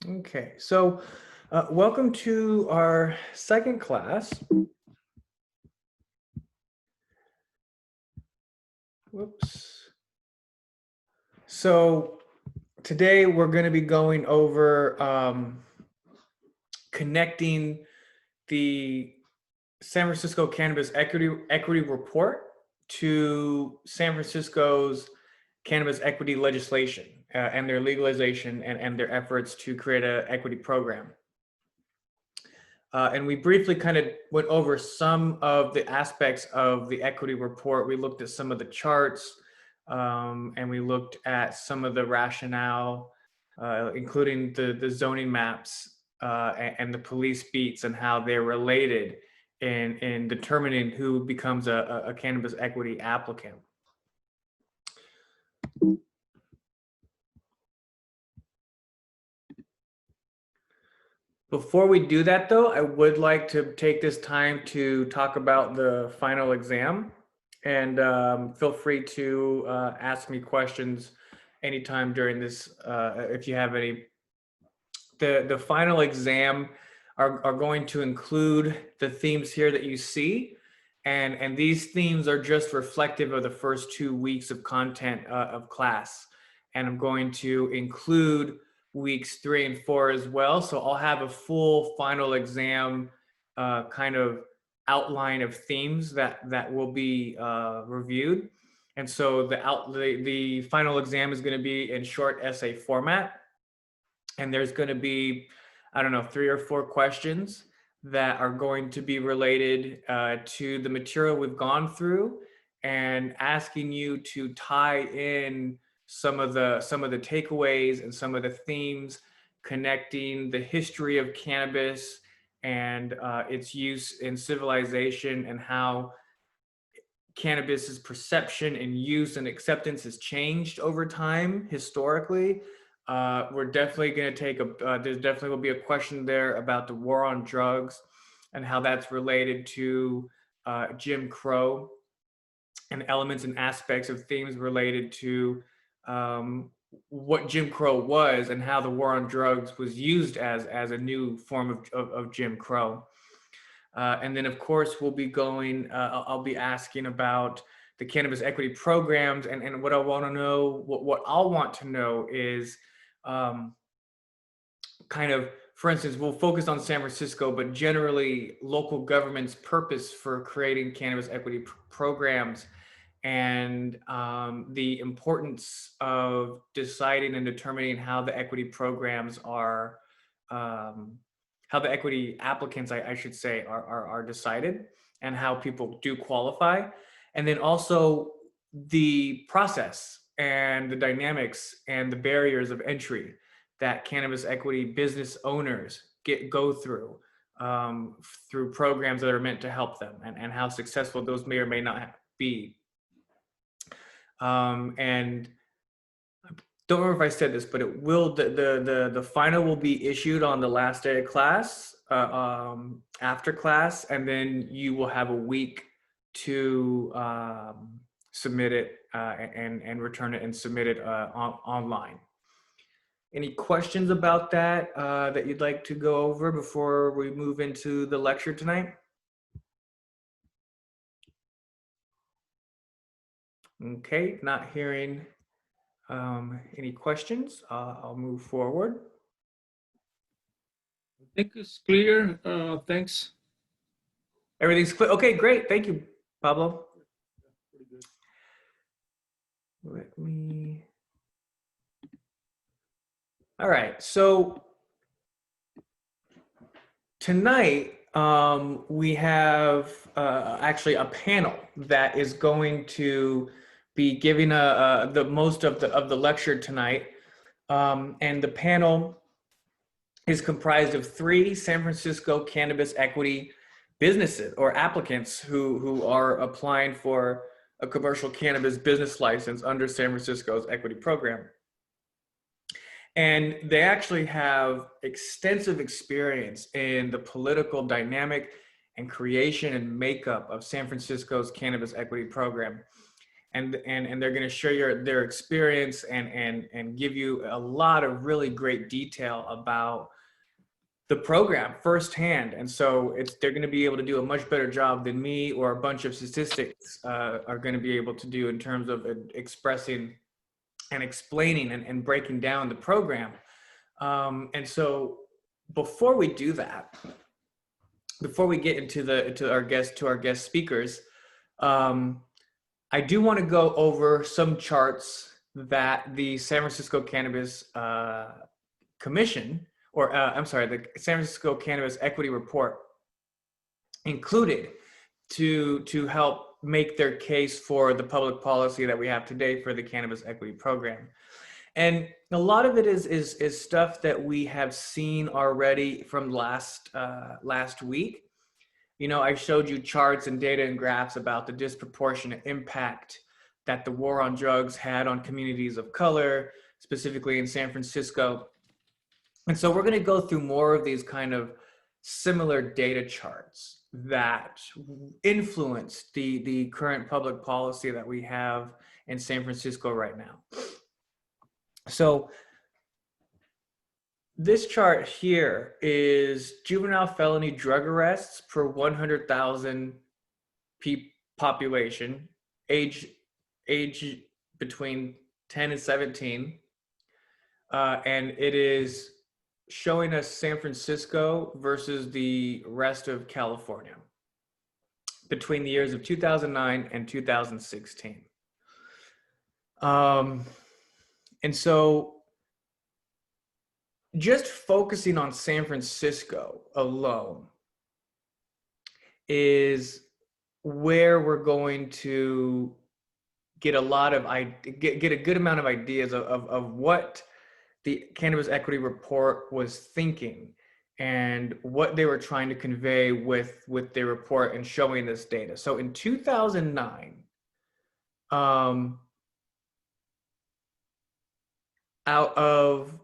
Okay, so welcome to our second class. Whoops. So today we're going to be going over connecting the San Francisco Cannabis Equity Report to San Francisco's cannabis equity legislation and their legalization and their efforts to create an equity program. And we briefly kind of went over some of the aspects of the equity report. We looked at some of the charts and we looked at some of the rationale, including the zoning maps and the police beats and how they're related in determining who becomes a cannabis equity applicant. Before we do that, though, I would like to take this time to talk about the final exam, and feel free to ask me questions anytime during this if you have any. The final exam are going to include the themes here that you see, and these themes are just reflective of the first 2 weeks of content of class, and I'm going to include weeks 3 and 4 as well. So I'll have a full final exam kind of outline of themes that will be reviewed. And so the final exam is going to be in short essay format. And there's going to be, I don't know, 3 or 4 questions that are going to be related to the material we've gone through and asking you to tie in some of the takeaways and some of the themes connecting the history of cannabis and its use in civilization and how cannabis's perception and use and acceptance has changed over time historically. We're definitely going to take there's definitely will be a question there about the war on drugs and how that's related to Jim Crow and elements and aspects of themes related to what Jim Crow was and how the war on drugs was used as a new form of Jim Crow. And then, of course, we'll be going, I'll be asking about the cannabis equity programs. And what I want to know, what I'll want to know is kind of, for instance, we'll focus on San Francisco, but generally local government's purpose for creating cannabis equity programs and the importance of deciding and determining how the equity programs are, how the equity applicants, I should say, are decided and how people do qualify. And then also the process and the dynamics and the barriers of entry that cannabis equity business owners go through through programs that are meant to help them and how successful those may or may not be. And I don't remember if I said this, but it will, the final will be issued on the last day of class, after class, and then you will have a week to submit it and return it and submit it online. Any questions about that that you'd like to go over before we move into the lecture tonight? Okay, not hearing any questions. I'll move forward. I think it's clear. Thanks. Everything's clear. Okay, great. Thank you, Pablo. Pretty good. Let me. All right. So tonight we have actually a panel that is going to be giving the most of the lecture tonight, and the panel is comprised of 3 San Francisco cannabis equity businesses or applicants who are applying for a commercial cannabis business license under San Francisco's equity program. And they actually have extensive experience in the political dynamic and creation and makeup of San Francisco's cannabis equity program. and they're going to share their experience and give you a lot of really great detail about the program firsthand. And so they're going to be able to do a much better job than me or a bunch of statistics are going to be able to do in terms of expressing and explaining and breaking down the program. And so before we do that, before we get into our guest speakers, I do want to go over some charts that the San Francisco Cannabis Commission, or I'm sorry, the San Francisco Cannabis Equity Report included to help make their case for the public policy that we have today for the Cannabis Equity Program. And a lot of it is stuff that we have seen already from last week. You know, I showed you charts and data and graphs about the disproportionate impact that the war on drugs had on communities of color, specifically in San Francisco. And so we're going to go through more of these kind of similar data charts that influence the current public policy that we have in San Francisco right now. So this chart here is juvenile felony drug arrests per 100,000 population, age between 10 and 17. And it is showing us San Francisco versus the rest of California between the years of 2009 and 2016. And so just focusing on San Francisco alone is where we're going to get a lot of get a good amount of ideas of what the Cannabis Equity Report was thinking and what they were trying to convey with their report and showing this data. So in 2009, out of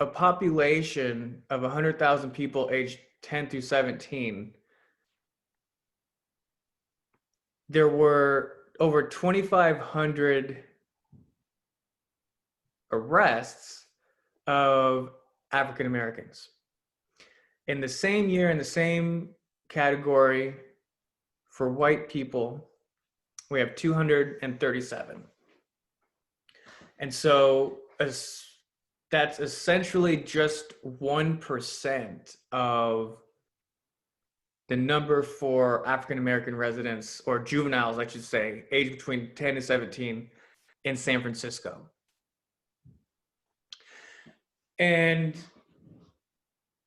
a population of 100,000 people aged 10 through 17, there were over 2,500 arrests of African Americans. In the same year, in the same category for white people, we have 237. And so that's essentially just 1% of the number for African American residents, or juveniles, I should say, aged between 10 and 17 in San Francisco. And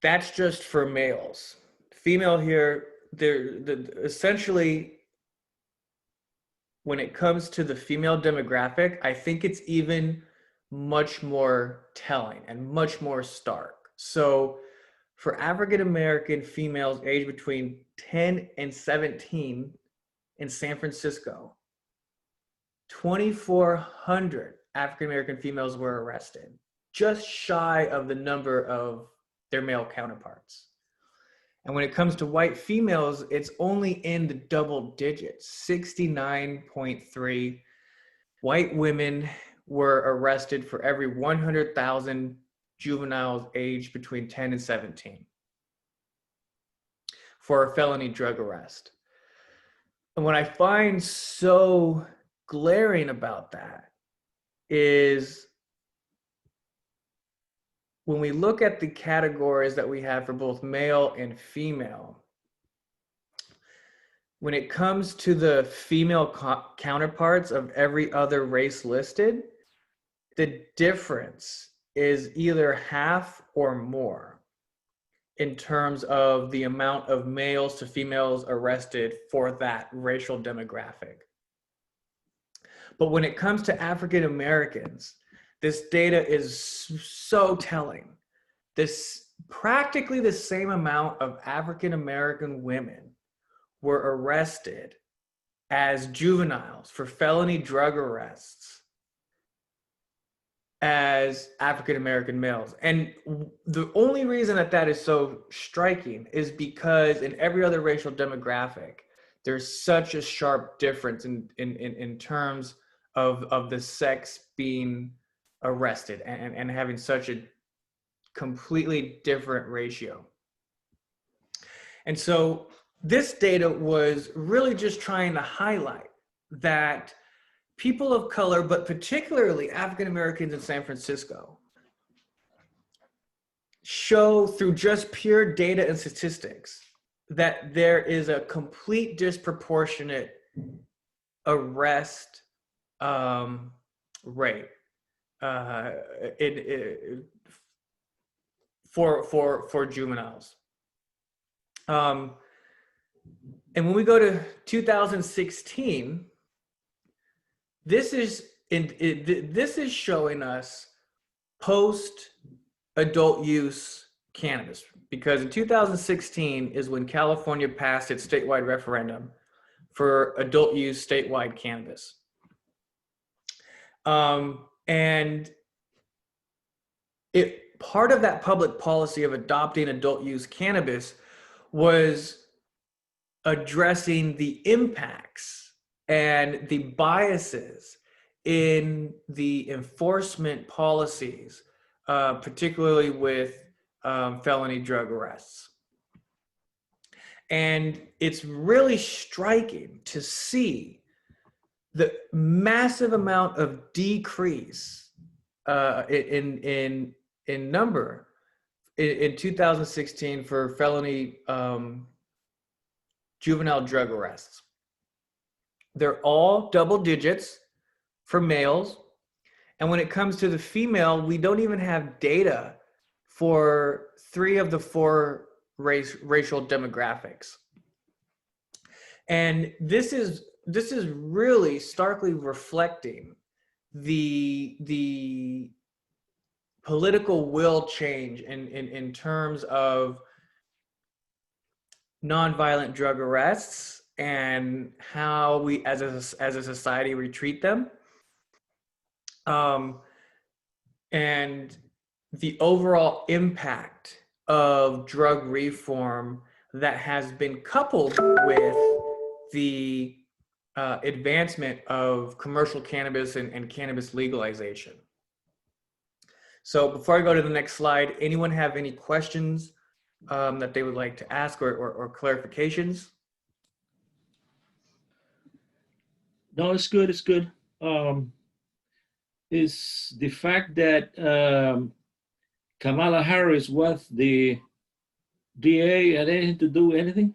that's just for males. Female here, essentially, when it comes to the female demographic, I think it's even much more telling and much more stark. So for African American females aged between 10 and 17 in San Francisco, 2,400 African American females were arrested, just shy of the number of their male counterparts. And when it comes to white females, it's only in the double digits. 69.3 white women were arrested for every 100,000 juveniles aged between 10 and 17 for a felony drug arrest. And what I find so glaring about that is when we look at the categories that we have for both male and female, when it comes to the female counterparts of every other race listed, the difference is either half or more in terms of the amount of males to females arrested for that racial demographic. But when it comes to African Americans, this data is so telling. This practically the same amount of African American women were arrested as juveniles for felony drug arrests as African American males. And the only reason that is so striking is because in every other racial demographic, there's such a sharp difference in terms of the sex being arrested and having such a completely different ratio. And so this data was really just trying to highlight that people of color, but particularly African Americans in San Francisco, show through just pure data and statistics that there is a complete disproportionate arrest rate for juveniles. And when we go to 2016, this is showing us post adult use cannabis, because in 2016 is when California passed its statewide referendum for adult use statewide cannabis. And part of that public policy of adopting adult use cannabis was addressing the impacts and the biases in the enforcement policies, particularly with felony drug arrests. And it's really striking to see the massive amount of decrease in number in 2016 for felony juvenile drug arrests. They're all double digits for males. And when it comes to the female, we don't even have data for 3 of the 4 racial demographics. And this is really starkly reflecting the political will change in terms of nonviolent drug arrests and how we as a society we treat them, and the overall impact of drug reform that has been coupled with the advancement of commercial cannabis and cannabis legalization. So before I go to the next slide, anyone have any questions that they would like to ask or clarifications? No, it's good. It's good. Is the fact that Kamala Harris was the DA had anything to do with anything?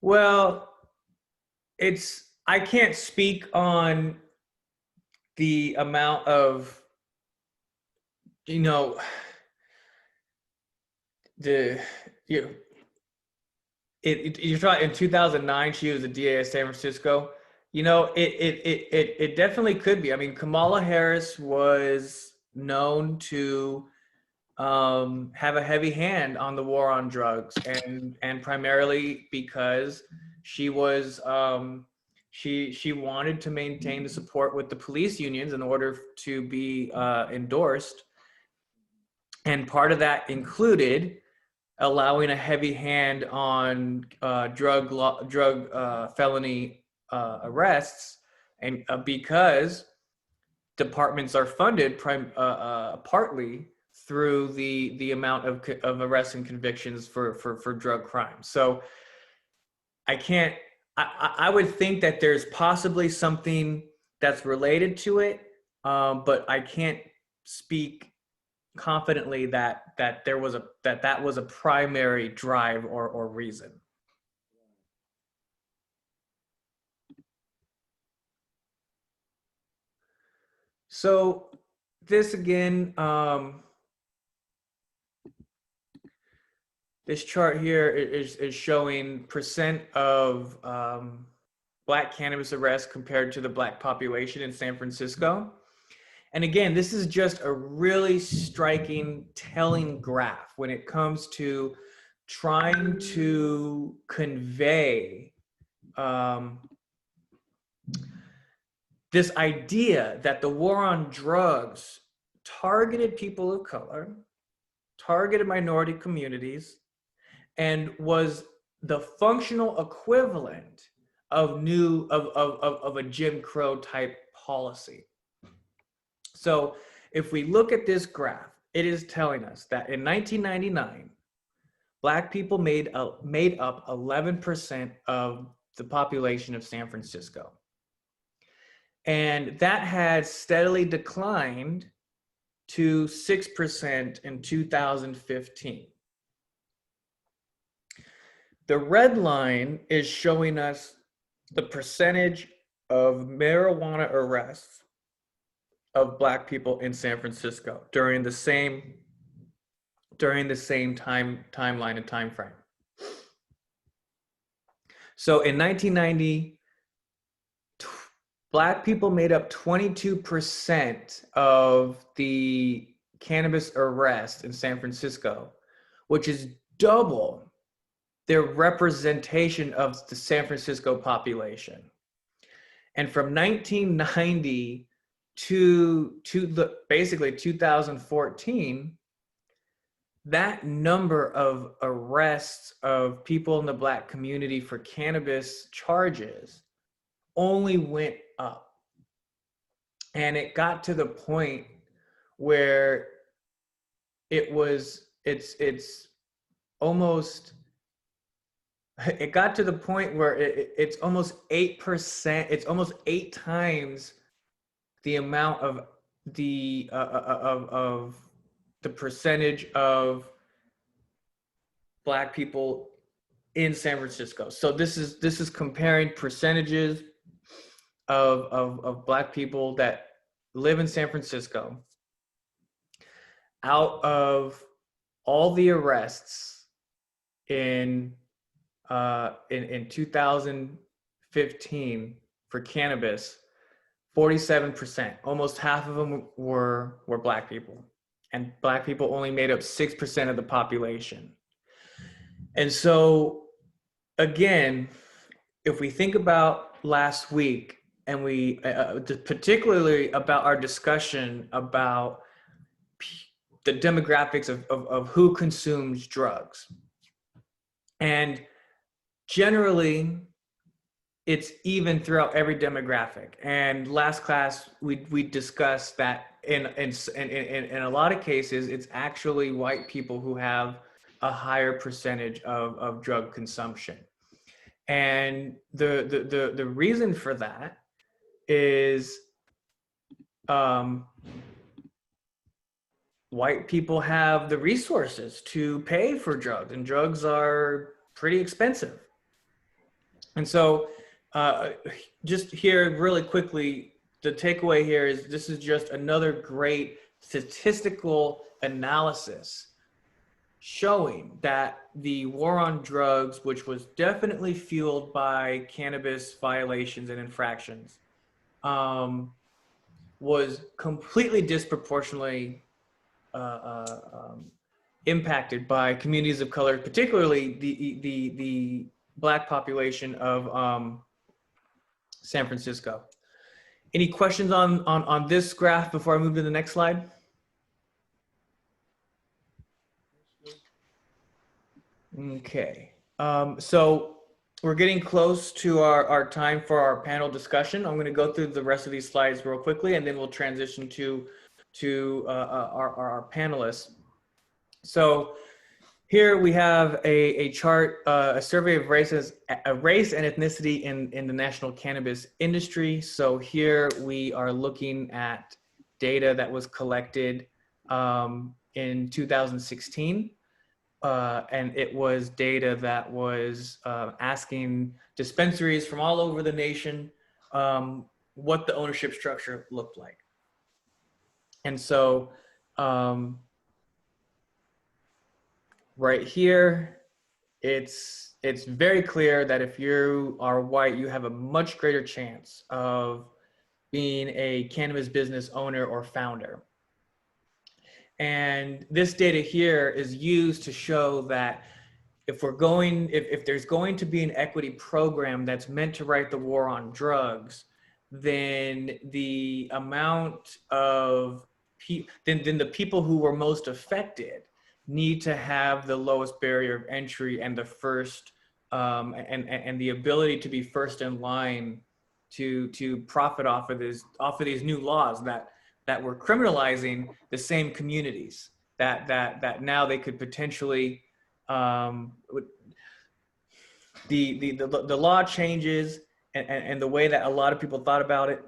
Well, I can't speak on the amount of, you're talking in 2009, she was the DA of San Francisco. It definitely could be. I mean, Kamala Harris was known to have a heavy hand on the war on drugs, and primarily because she was she wanted to maintain the support with the police unions in order to be endorsed, and part of that included allowing a heavy hand on drug felony arrests, and because departments are funded partly through the amount of arrests and convictions for drug crimes. So I would think that there's possibly something that's related to it, but I can't speak confidently that that was a primary drive or reason. So this again, this chart here is showing percent of Black cannabis arrests compared to the Black population in San Francisco. And again, this is just a really striking, telling graph when it comes to trying to convey this idea that the war on drugs targeted people of color, targeted minority communities, and was the functional equivalent of a Jim Crow type policy. So if we look at this graph, it is telling us that in 1999, Black people made up 11% of the population of San Francisco. And that had steadily declined to 6% in 2015. The red line is showing us the percentage of marijuana arrests of Black people in San Francisco during the same timeline and time frame. So in 1990, Black people made up 22% of the cannabis arrests in San Francisco, which is double their representation of the San Francisco population. And from 1990 to basically 2014, that number of arrests of people in the Black community for cannabis charges only went up. And it got to the point where it got to the point where it's almost 8%, it's almost 8 times the amount of the percentage of Black people in San Francisco. So this is comparing percentages of Black people that live in San Francisco out of all the arrests in 2015 for cannabis. 47%, almost half of them were Black people, and Black people only made up 6% of the population. And so again, if we think about last week, and we particularly about our discussion about the demographics of who consumes drugs, and generally it's even throughout every demographic. And last class we discussed that in a lot of cases it's actually white people who have a higher percentage of drug consumption. And the reason for that is white people have the resources to pay for drugs, and drugs are pretty expensive. And so just here really quickly, the takeaway here is this is just another great statistical analysis showing that the war on drugs, which was definitely fueled by cannabis violations and infractions, was completely disproportionately impacted by communities of color, particularly the Black population of San Francisco. Any questions on this graph before I move to the next slide? Okay, so we're getting close to our time for our panel discussion. I'm going to go through the rest of these slides real quickly, and then we'll transition to our panelists. So here we have a chart, a survey of race and ethnicity in the national cannabis industry. So here we are looking at data that was collected in 2016. And it was data that was asking dispensaries from all over the nation what the ownership structure looked like. And so right here, it's very clear that if you are white, you have a much greater chance of being a cannabis business owner or founder. And this data here is used to show that if there's going to be an equity program that's meant to right the war on drugs, then the amount of then the people who were most affected need to have the lowest barrier of entry and the first and the ability to be first in line to profit off of these new laws that were criminalizing the same communities that now they could potentially the law changes, and the way that a lot of people thought about it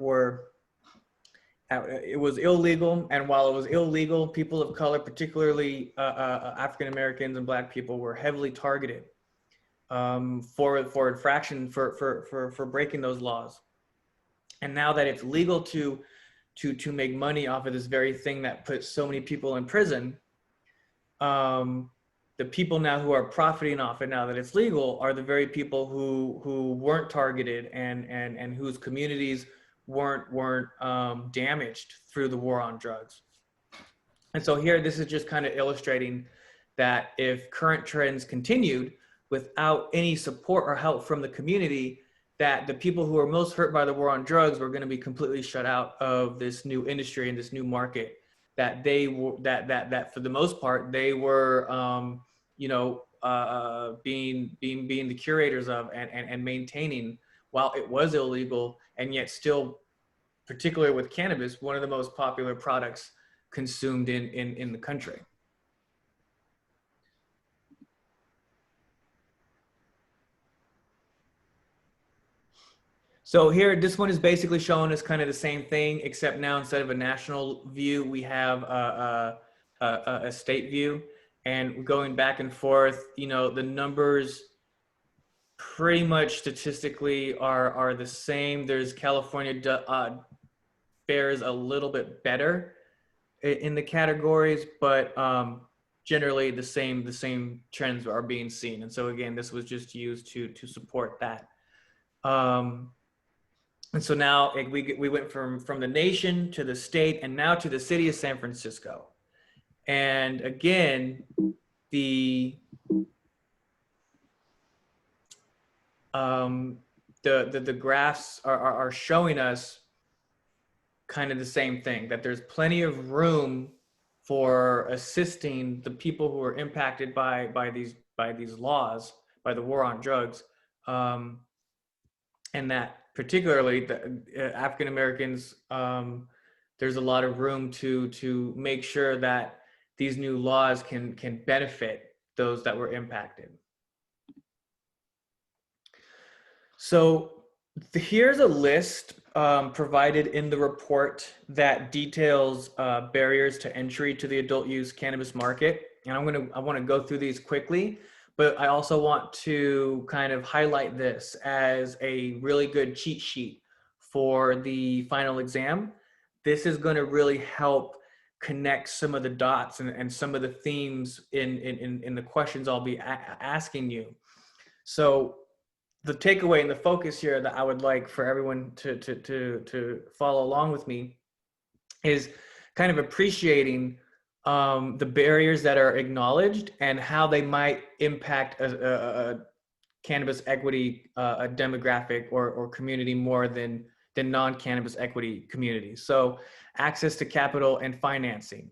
it was illegal. And while it was illegal, people of color, particularly African Americans and Black people, were heavily targeted for infraction for breaking those laws. And now that it's legal to make money off of this very thing that puts so many people in prison, the people now who are profiting off it now that it's legal are the very people who weren't targeted and whose communities weren't damaged through the war on drugs. And so here, this is just kind of illustrating that if current trends continued without any support or help from the community, that the people who are most hurt by the war on drugs were going to be completely shut out of this new industry and this new market that they were, that for the most part they were being the curators of and maintaining, while it was illegal, and yet still, particularly with cannabis, one of the most popular products consumed in the country. So here, this one is basically showing us kind of the same thing, except now instead of a national view, we have a state view, and going back and forth. The numbers pretty much statistically are the same. There's California fares a little bit better in the categories, but generally the same trends are being seen. And so again, this was just used to support that. And so now we went from the nation to the state, and now to the city of San Francisco. And again, the graphs are showing us kind of the same thing, that there's plenty of room for assisting the people who are impacted by these laws, by the war on drugs, and that particularly the African Americans, there's a lot of room to make sure that these new laws can benefit those that were impacted. So here's a list provided in the report that details barriers to entry to the adult use cannabis market. And I want to go through these quickly, but I also want to kind of highlight this as a really good cheat sheet for the final exam. This is going to really help connect some of the dots and some of the themes in the questions I'll be asking you. So the takeaway and the focus here that I would like for everyone to follow along with me is kind of appreciating the barriers that are acknowledged and how they might impact a cannabis equity a demographic or community more than non-cannabis equity communities. So access to capital and financing,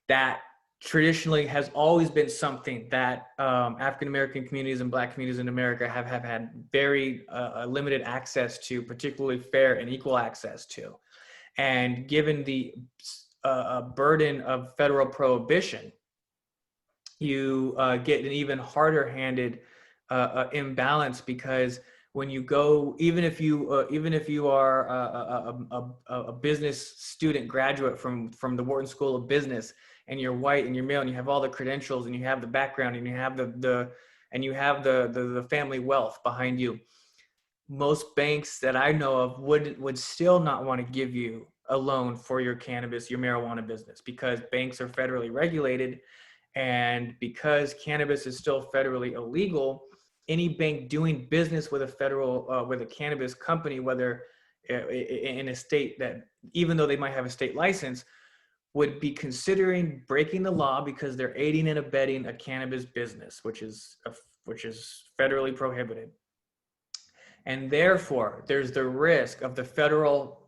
that traditionally has always been something that African-American communities and Black communities in America have had very limited access to, particularly fair and equal access to. And given the burden of federal prohibition, you get an even harder handed imbalance, because when you go, even if you are a business student graduate from the Wharton School of Business, and you're white and you're male and you have all the credentials and you have the background and you have the family wealth behind you, most banks that I know of would still not want to give you a loan for your cannabis, your marijuana business, because banks are federally regulated, and because cannabis is still federally illegal, any bank doing business with with a cannabis company, whether in a state that, even though they might have a state license, would be considering breaking the law because they're aiding and abetting a cannabis business, which is federally prohibited. And therefore, there's the risk of the federal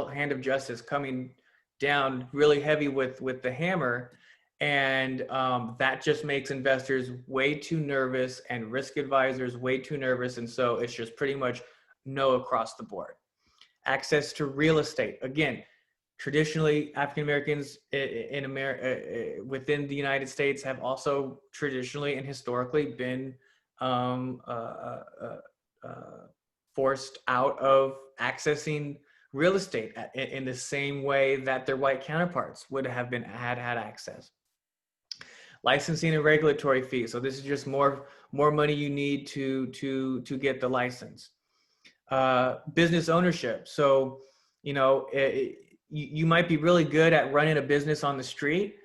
hand of justice coming down really heavy with the hammer And that just makes investors way too nervous and risk advisors way too nervous. And so it's just pretty much no across the board. Access to real estate. Again, traditionally, African Americans in America, within the United States, have also traditionally and historically been um, uh, uh, forced out of accessing real estate in the same way that their white counterparts would have been had access. Licensing and regulatory fees. So this is just more money you need to get the license. Business ownership. So, you know, you might be really good at running a business on the street,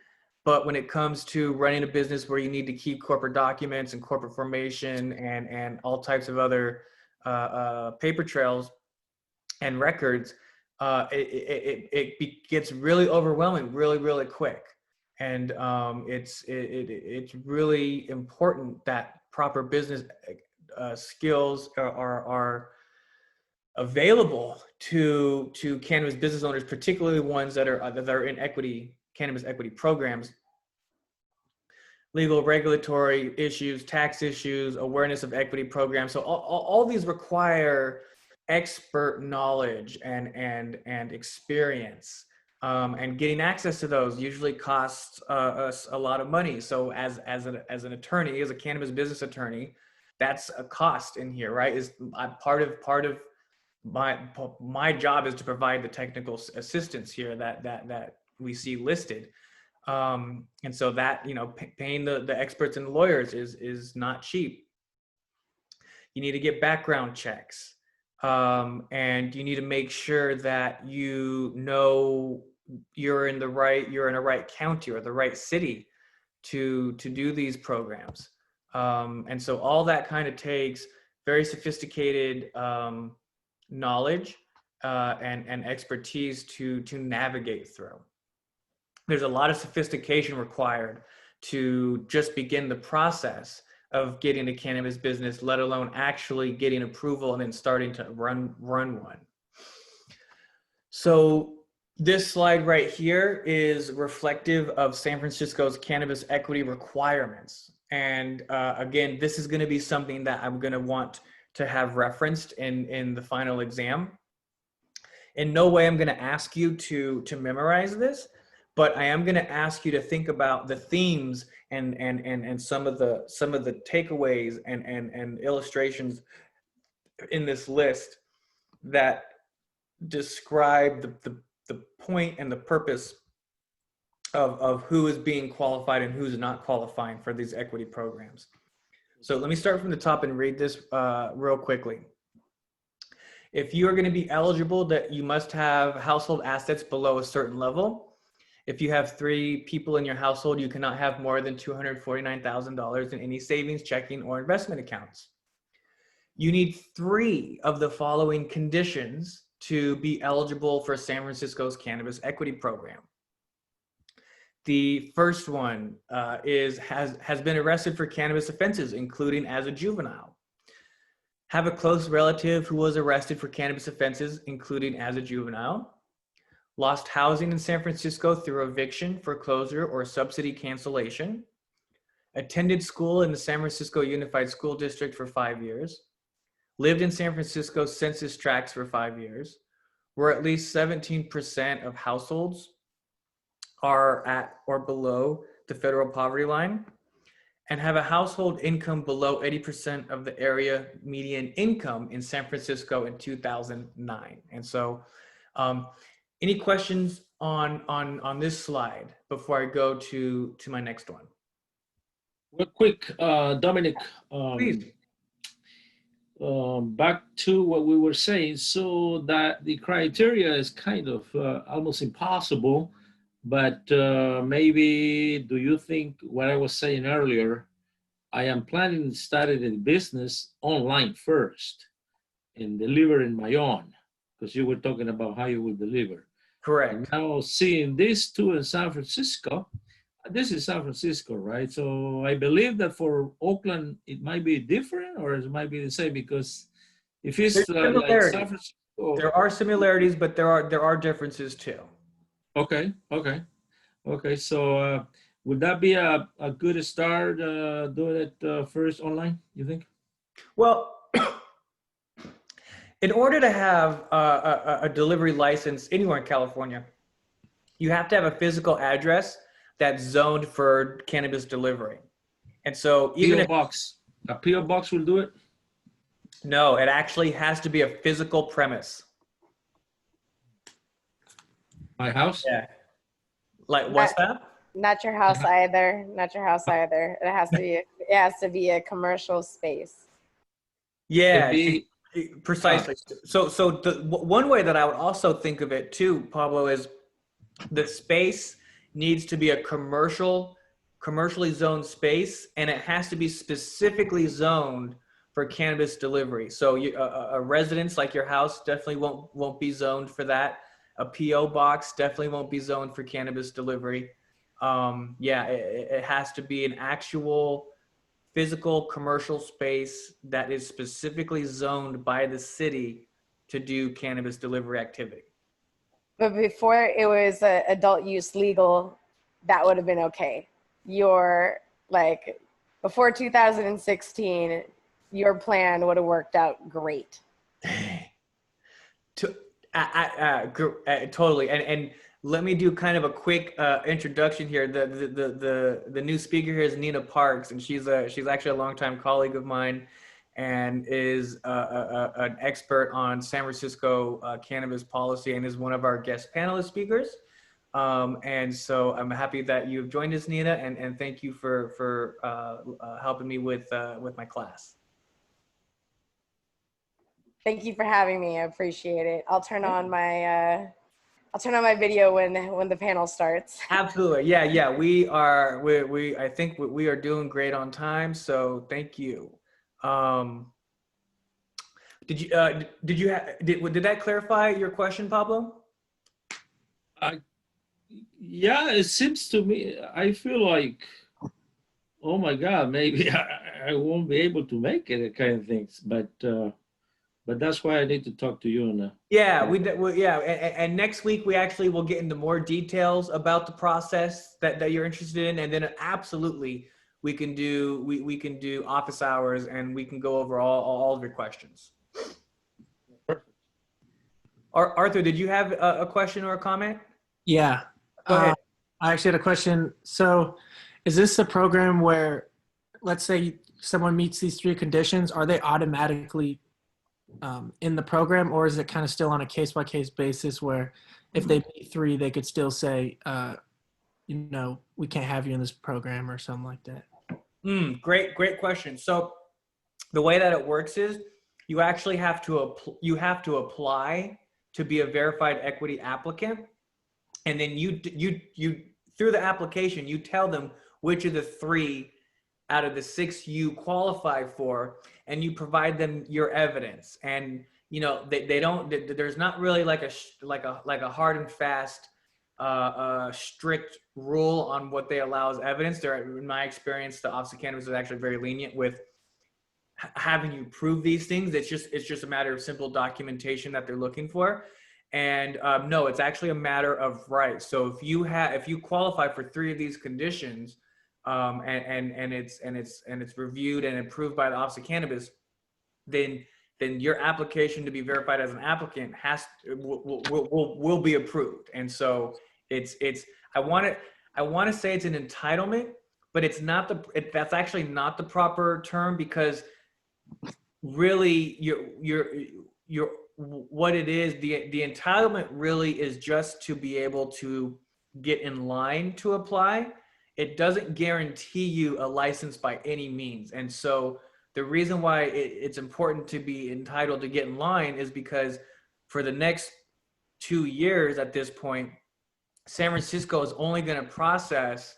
but when it comes to running a business where you need to keep corporate documents and corporate formation and all types of other paper trails and records, it gets really overwhelming really quick. And it's really important that proper business skills are available to cannabis business owners, particularly ones that are in cannabis equity programs. Legal, regulatory issues, tax issues, awareness of equity programs. So all these require expert knowledge and experience. And getting access to those usually costs us a lot of money. So as an attorney, as a cannabis business attorney, that's a cost in here, right? Is part of my job is to provide the technical assistance here that we see listed. And so that, you know, paying the experts and the lawyers is not cheap. You need to get background checks. And you need to make sure that you know you're in a right county or the right city to do these programs. And so all that kind of takes very sophisticated knowledge and expertise to navigate through. There's a lot of sophistication required to just begin the process of getting a cannabis business, let alone actually getting approval and then starting to run one. So this slide right here is reflective of San Francisco's cannabis equity requirements. And again, this is going to be something that I'm going to want to have referenced in the final exam. In no way I'm going to ask you to memorize this, but I am going to ask you to think about the themes and some of the takeaways and illustrations in this list that describe the point and the purpose of who is being qualified and who's not qualifying for these equity programs. So let me start from the top and read this real quickly. If you are going to be eligible, that you must have household assets below a certain level. If you have 3 people in your household, you cannot have more than $249,000 in any savings, checking, or investment accounts. You need 3 of the following conditions to be eligible for San Francisco's Cannabis Equity Program. The first one has been arrested for cannabis offenses, including as a juvenile. Have a close relative who was arrested for cannabis offenses, including as a juvenile. Lost housing in San Francisco through eviction, foreclosure, or subsidy cancellation. Attended school in the San Francisco Unified School District for 5 years. Lived in San Francisco census tracts for 5 years. Where at least 17% of households are at or below the federal poverty line, and have a household income below 80% of the area median income in San Francisco in 2009. And so any questions on this slide before I go to my next one? Real quick, Dominic, Please. back to what we were saying, so that the criteria is kind of almost impossible, but maybe do you think what I was saying earlier, I am planning to start a business online first and delivering my own, because you were talking about how you will deliver. Correct. And now seeing these 2 in San Francisco, this is San Francisco, right? So I believe that for Oakland, it might be different or it might be the same, because if it's like San Francisco. There are similarities, but there are differences too. Okay. So Would that be a good start, doing it first online, you think? Well, in order to have a delivery license anywhere in California, you have to have a physical address that's zoned for cannabis delivery. And so even PO if box. A PO box will do it? no, it actually has to be a physical premise. My house? Yeah. Like what's Not, that? not your house either. Not your house either. It has to be a commercial space. It'd Yeah, be, precisely. So one way that I would also think of it too, Pablo, is the space needs to be a commercially zoned space, and it has to be specifically zoned for cannabis delivery. So a residence like your house definitely won't be zoned for that. A PO box definitely won't be zoned for cannabis delivery. Yeah, it has to be an actual physical commercial space that is specifically zoned by the city to do cannabis delivery activity. But before it was adult use legal, that would have been okay. Your like before 2016, your plan would have worked out great. To, totally. And let me do kind of a quick introduction here. The new speaker here is Nina Parks, and she's actually a longtime colleague of mine, and is an expert on San Francisco cannabis policy, and is one of our guest panelist speakers. And so I'm happy that you've joined us, Nina, and thank you for helping me with my class. Thank you for having me. I appreciate it. I'll turn on my video when the panel starts. Absolutely. Yeah. I think we are doing great on time. So thank you. Did that clarify your question, Pablo? yeah, it seems to me, I feel like, oh my God, maybe I won't be able to make it, kind of things. But that's why I need to talk to you on that. Yeah, and next week we actually will get into more details about the process that you're interested in, and then absolutely we can do office hours, and we can go over all of your questions. Perfect. Arthur, did you have a question or a comment? Yeah. Go ahead. I actually had a question. So is this a program where, let's say someone meets these three conditions, are they automatically in the program, or is it kind of still on a case-by-case basis where if they meet three, they could still say, we can't have you in this program or something like that? Great question. So the way that it works is you actually have to apply to be a verified equity applicant, and then you through the application you tell them which of the three out of the six you qualify for, and you provide them your evidence. And they don't, there's not really like a hard and fast strict rule on what they allow as evidence. There, in my experience, the Office of Cannabis is actually very lenient with having you prove these things. It's just a matter of simple documentation that they're looking for. And no, it's actually a matter of right. So if you qualify for three of these conditions, and it's reviewed and approved by the Office of Cannabis, then your application to be verified as an applicant will be approved. And so I want to say it's an entitlement, but it's not that's actually not the proper term, because really you're what it is, the entitlement really is just to be able to get in line to apply. It doesn't guarantee you a license by any means. And so the reason why it's important to be entitled to get in line is because for the next 2 years at this point, San Francisco is only going to process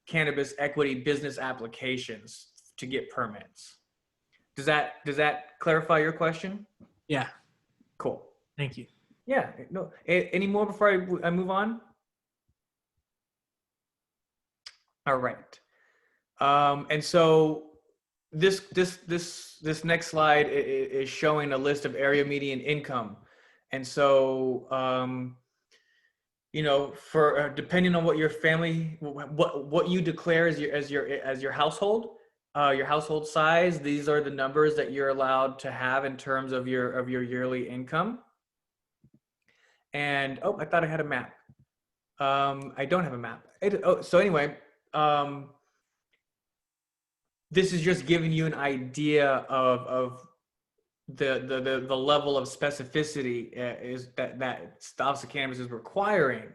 cannabis equity business applications to get permits. Does that clarify your question? Yeah. Cool. Thank you. Yeah. No. Any more before I move on? All right. And so this next slide is showing a list of area median income. And so you know, for depending on what your family, what you declare as your household, your household size, these are the numbers that you're allowed to have in terms of your yearly income. And oh, I thought I had a map. I don't have a map. So anyway, this is just giving you an idea of the level of specificity is that the Office of Cannabis is requiring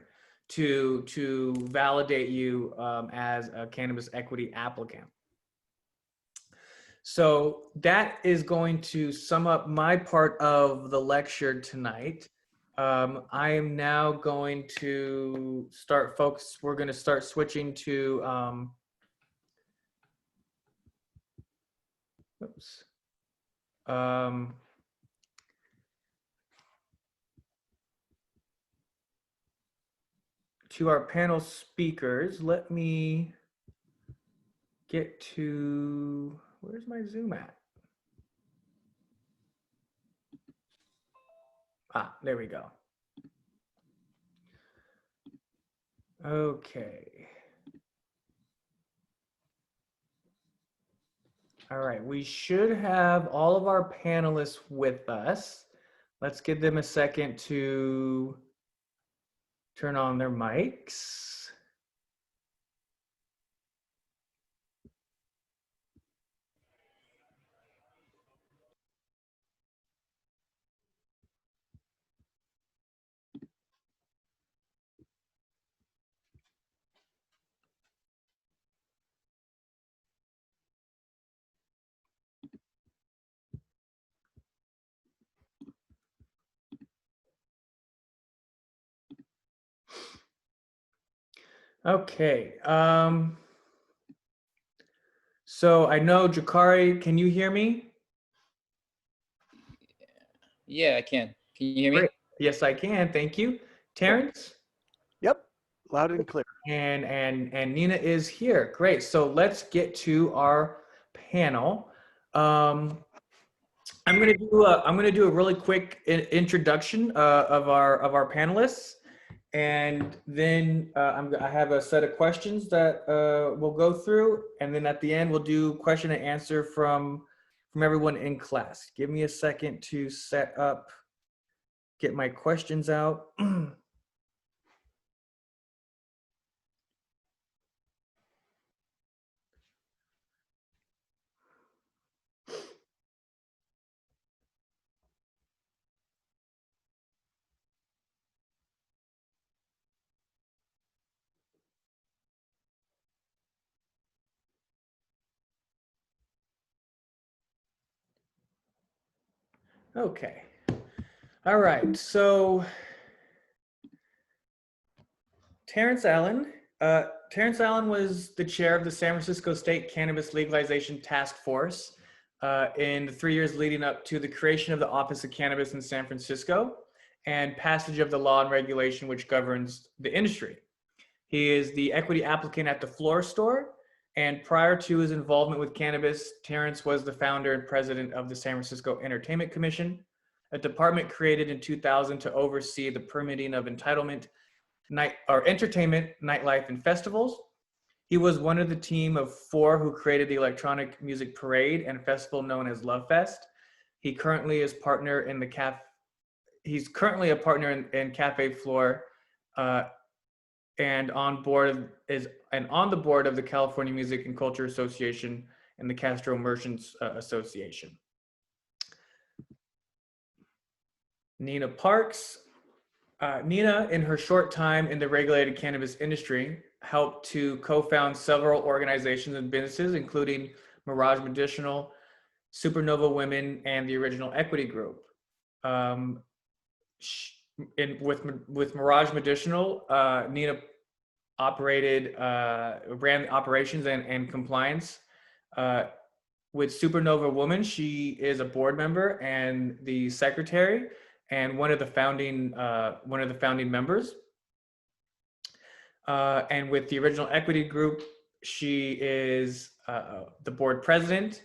to validate you as a cannabis equity applicant. So that is going to sum up my part of the lecture tonight. I am now going to start, folks. We're going to start switching to oops. To our panel speakers. Let me get to, where's my Zoom at? Ah, there we go. Okay. All right, we should have all of our panelists with us. Let's give them a second to turn on their mics. Okay. So I know Jakari, can you hear me? Yeah, I can. Can you hear me? Great. Yes, I can. Thank you. Terrence? Yep, loud and clear. And Nina is here. Great. So let's get to our panel. I'm gonna do a really quick introduction of our panelists, and then I have a set of questions that we'll go through, and then at the end we'll do question and answer from everyone in class. Give me a second to set up, get my questions out. Okay. All right. So Terrence Allen. Terrence Allen was the chair of the San Francisco State Cannabis Legalization Task Force in the 3 years leading up to the creation of the Office of Cannabis in San Francisco and passage of the law and regulation which governs the industry. He is the equity applicant at the Floor Store, and prior to his involvement with cannabis, Terrence was the founder and president of the San Francisco Entertainment Commission, a department created in 2000 to oversee the permitting of entertainment, nightlife, and festivals. He was one of the team of 4 who created the electronic music parade and festival known as Love Fest. He currently is partner in the He's currently a partner in Cafe Floor, and on the board of the California Music and Culture Association and the Castro Merchants Association. Nina Parks. Nina, in her short time in the regulated cannabis industry, helped to co-found several organizations and businesses, including Mirage Medicinal, Supernova Women, and the Original Equity Group. With Mirage Medicinal, Nina ran operations and compliance. With Supernova Woman, she is a board member and the secretary, and one of the founding members. And with the Original Equity Group, she is the board president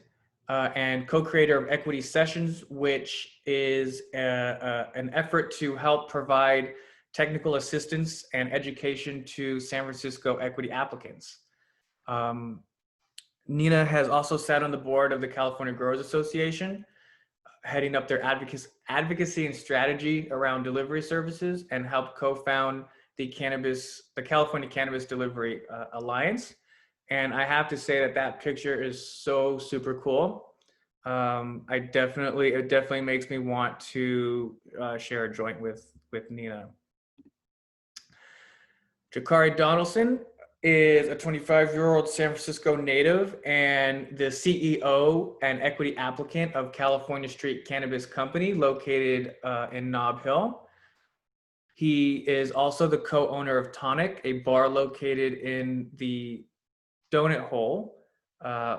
and co-creator of Equity Sessions, which is an effort to help provide technical assistance and education to San Francisco equity applicants. Nina has also sat on the board of the California Growers Association, heading up their advocacy and strategy around delivery services, and helped co-found the California Cannabis Delivery Alliance. And I have to say that picture is so super cool. It definitely makes me want to share a joint with Nina. Jakari Donaldson is a 25-year-old San Francisco native and the CEO and equity applicant of California Street Cannabis Company located in Nob Hill. He is also the co-owner of Tonic, a bar located in the Donut Hole,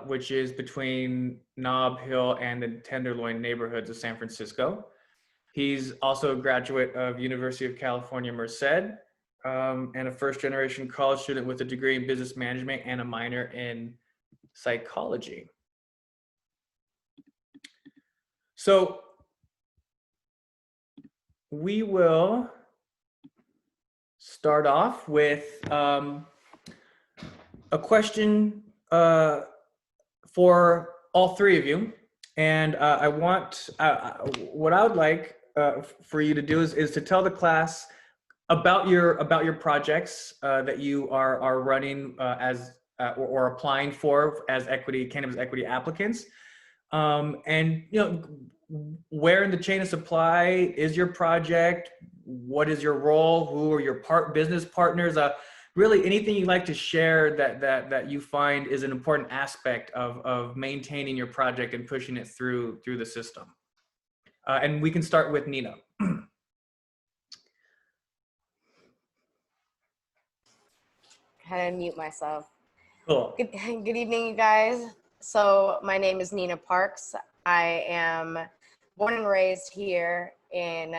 which is between Nob Hill and the Tenderloin neighborhoods of San Francisco. He's also a graduate of University of California, Merced, and a first-generation college student with a degree in business management and a minor in psychology. So we will start off with a question for all three of you. And I want, what I would like for you to do is to tell the class about your projects that you are running as or applying for as cannabis equity applicants, and where in the chain of supply is your project? What is your role? Who are your business partners? Really, anything you'd like to share that you find is an important aspect of maintaining your project and pushing it through the system. And we can start with Nina. Kind of mute myself. Cool. Good evening, you guys. So my name is Nina Parks. I am born and raised here in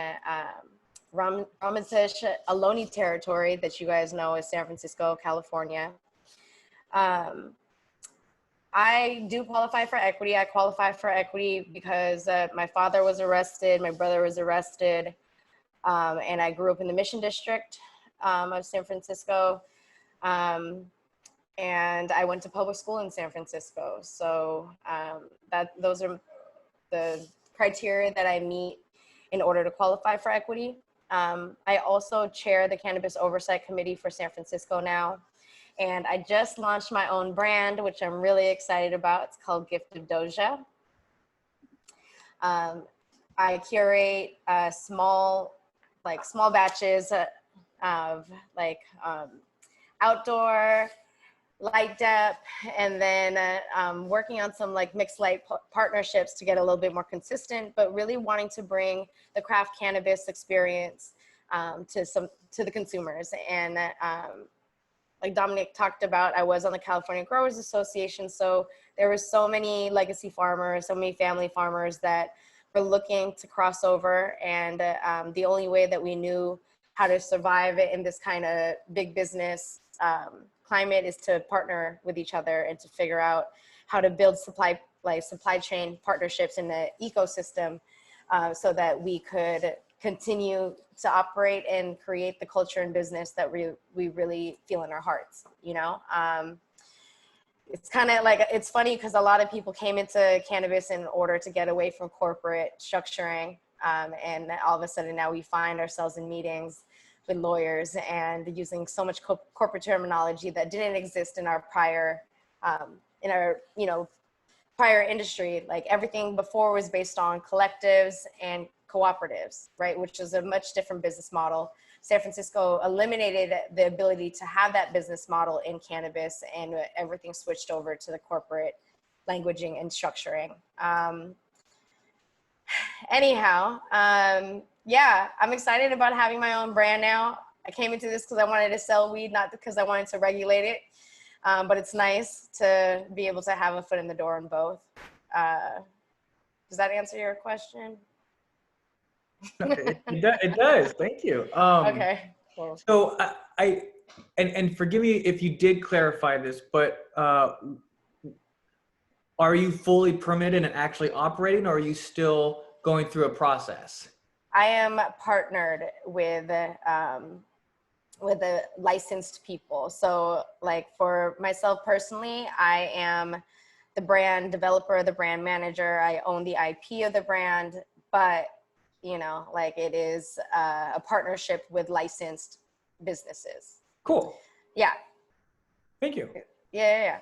Ramaytush, Ohlone territory that you guys know is San Francisco, California. I do qualify for equity. I qualify for equity because my father was arrested, my brother was arrested, and I grew up in the Mission District of San Francisco. And I went to public school in San Francisco. So those are the criteria that I meet in order to qualify for equity. I also chair the Cannabis Oversight Committee for San Francisco now. And I just launched my own brand, which I'm really excited about. It's called Gift of Doja. I curate small batches of outdoor light dep, and then working on some mixed light partnerships to get a little bit more consistent, but really wanting to bring the craft cannabis experience to the consumers. And like Dominic talked about, I was on the California Growers Association, so there were so many legacy farmers, so many family farmers that were looking to cross over, and the only way that we knew how to survive in this kind of big business climate is to partner with each other and to figure out how to build supply chain partnerships in the ecosystem so that we could continue to operate and create the culture and business that we really feel in our hearts, It's kind of it's funny because a lot of people came into cannabis in order to get away from corporate structuring. And all of a sudden now we find ourselves in meetings with lawyers and using so much corporate terminology that didn't exist in our prior, prior industry. Like everything before was based on collectives and cooperatives, right? Which is a much different business model. San Francisco eliminated the ability to have that business model in cannabis, and everything switched over to the corporate languaging and structuring. Anyhow, yeah, I'm excited about having my own brand now. I came into this because I wanted to sell weed, not because I wanted to regulate it. But it's nice to be able to have a foot in the door in both. Does that answer your question? It does. Thank you. Okay. Cool. So and forgive me if you did clarify this, but are you fully permitted and actually operating, or are you still going through a process? I am partnered with the licensed people. So like for myself personally, I am the brand developer, the brand manager. I own the IP of the brand, but you know, like it is a partnership with licensed businesses. Cool. Yeah. Thank you. Yeah.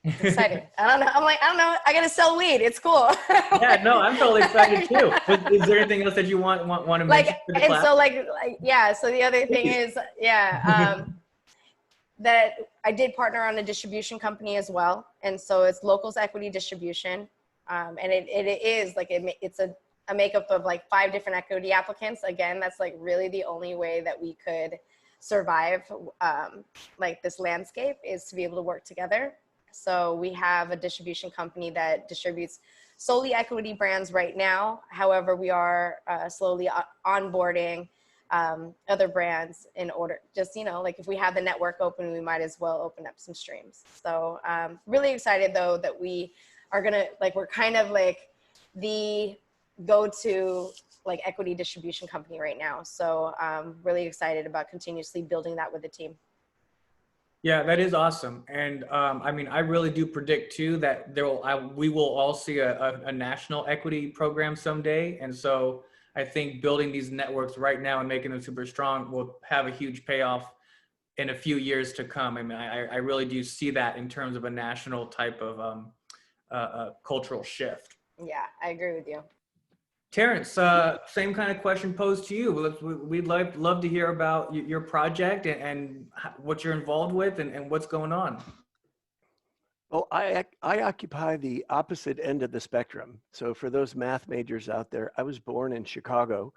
It's exciting. I don't know. I'm like, I don't know. I got to sell weed. It's cool. Yeah, no, I'm totally excited too. But is there anything else that you want to mention for the and class? so yeah. So the other thing is, that I did partner on a distribution company as well. And so it's Locals Equity Distribution. And it is like, it's a makeup of like 5 different equity applicants. Again, that's like really the only way that we could survive like this landscape, is to be able to work together. So we have a distribution company that distributes solely equity brands right now. However, we are slowly onboarding other brands in order, just, you know, like if we have the network open, we might as well open up some streams. So really excited though that we are gonna, like, we're kind of like the go-to like equity distribution company right now. So really excited about continuously building that with the team. Yeah, that is awesome. And I mean, I really do predict too that we will all see a national equity program someday. And so I think building these networks right now and making them super strong will have a huge payoff in a few years to come. I mean, I really do see that in terms of a national type of cultural shift. Yeah, I agree with you. Terrence, same kind of question posed to you. We'd love to hear about your project and what you're involved with and what's going on. Well, I occupy the opposite end of the spectrum. So for those math majors out there, I was born in Chicago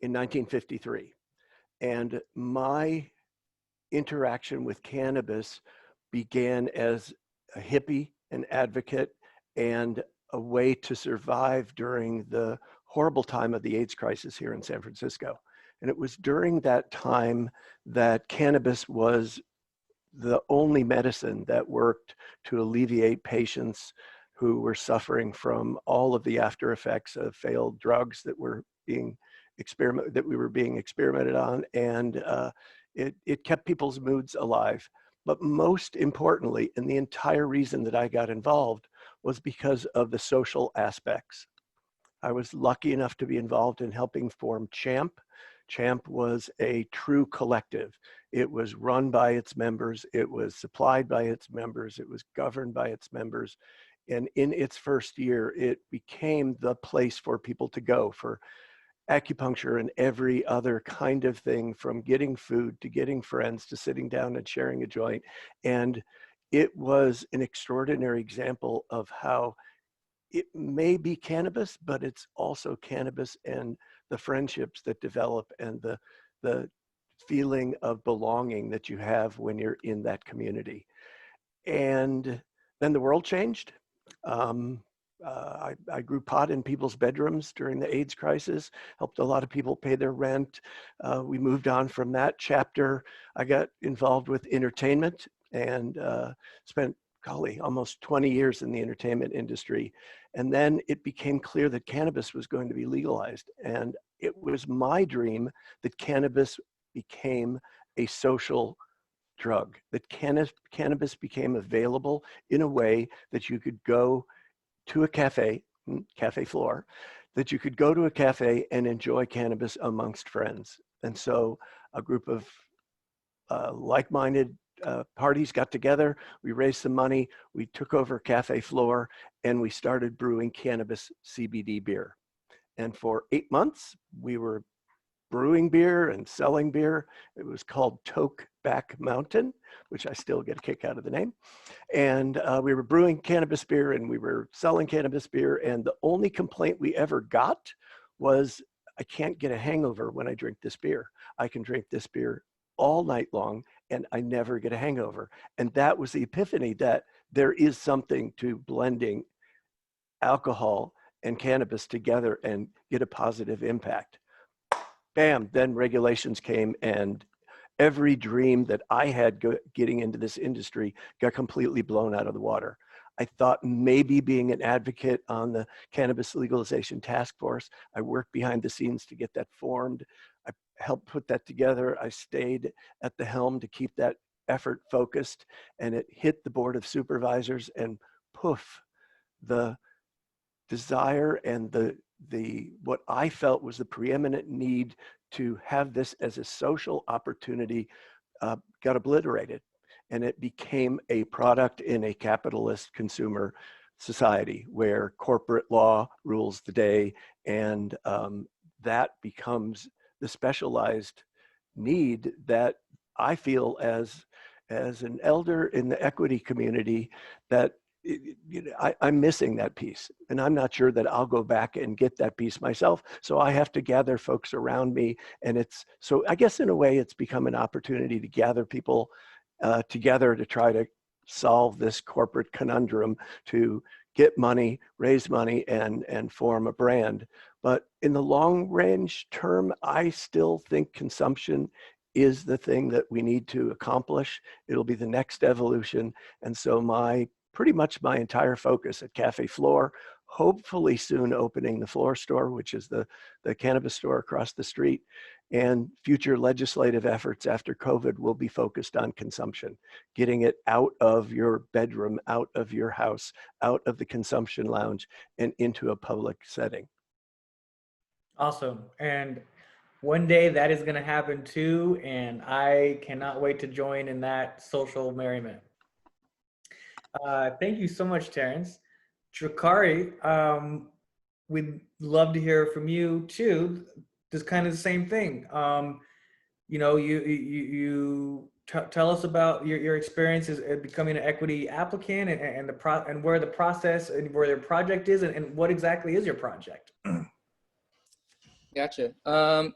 in 1953. And my interaction with cannabis began as a hippie, an advocate, and a way to survive during the horrible time of the AIDS crisis here in San Francisco. And it was during that time that cannabis was the only medicine that worked to alleviate patients who were suffering from all of the after effects of failed drugs that were being experimented on, and it kept people's moods alive. But most importantly, and the entire reason that I got involved was because of the social aspects. I was lucky enough to be involved in helping form CHAMP. CHAMP was a true collective. It was run by its members. It was supplied by its members. It was governed by its members. And in its first year, it became the place for people to go for acupuncture and every other kind of thing, from getting food to getting friends to sitting down and sharing a joint. And it was an extraordinary example of how it may be cannabis, but it's also cannabis and the friendships that develop and the feeling of belonging that you have when you're in that community. And then the world changed. I grew pot in people's bedrooms during the AIDS crisis, helped a lot of people pay their rent. We moved on from that chapter. I got involved with entertainment and spent, golly, almost 20 years in the entertainment industry. And then it became clear that cannabis was going to be legalized. And it was my dream that cannabis became a social drug, that cannabis became available in a way that you could go to a cafe floor, that you could go to a cafe and enjoy cannabis amongst friends. And so a group of like-minded parties got together, we raised some money, we took over cafe floor, and we started brewing cannabis CBD beer. And for 8 months, we were brewing beer and selling beer. It was called Toke Back Mountain, which I still get a kick out of the name. And we were brewing cannabis beer and we were selling cannabis beer. And the only complaint we ever got was, I can't get a hangover when I drink this beer. I can drink this beer all night long and I never get a hangover. And that was the epiphany that there is something to blending alcohol and cannabis together and get a positive impact. Bam, then regulations came and every dream that I had getting into this industry got completely blown out of the water. I thought maybe being an advocate on the Cannabis Legalization Task Force, I worked behind the scenes to get that formed. I helped put that together. I stayed at the helm to keep that effort focused, and it hit the Board of Supervisors, and poof, the desire and the what I felt was the preeminent need to have this as a social opportunity got obliterated, and it became a product in a capitalist consumer society where corporate law rules the day, and that becomes the specialized need that I feel as an elder in the equity community that I'm missing that piece, and I'm not sure that I'll go back and get that piece myself. So I have to gather folks around me, and so I guess in a way it's become an opportunity to gather people together to try to solve this corporate conundrum, to get money, raise money, and form a brand. But in the long range term, I still think consumption is the thing that we need to accomplish. It'll be the next evolution. And so pretty much my entire focus at Cafe Floor, hopefully soon opening the Floor store, which is the cannabis store across the street, and future legislative efforts after COVID will be focused on consumption, getting it out of your bedroom, out of your house, out of the consumption lounge, and into a public setting. Awesome. And one day that is going to happen too, and I cannot wait to join in that social merriment. Thank you so much, Terrence. Drakari, we'd love to hear from you too. Just kind of the same thing. Tell us about your experiences at becoming an equity applicant, and where the process and where your project is, and what exactly is your project. Gotcha. I'm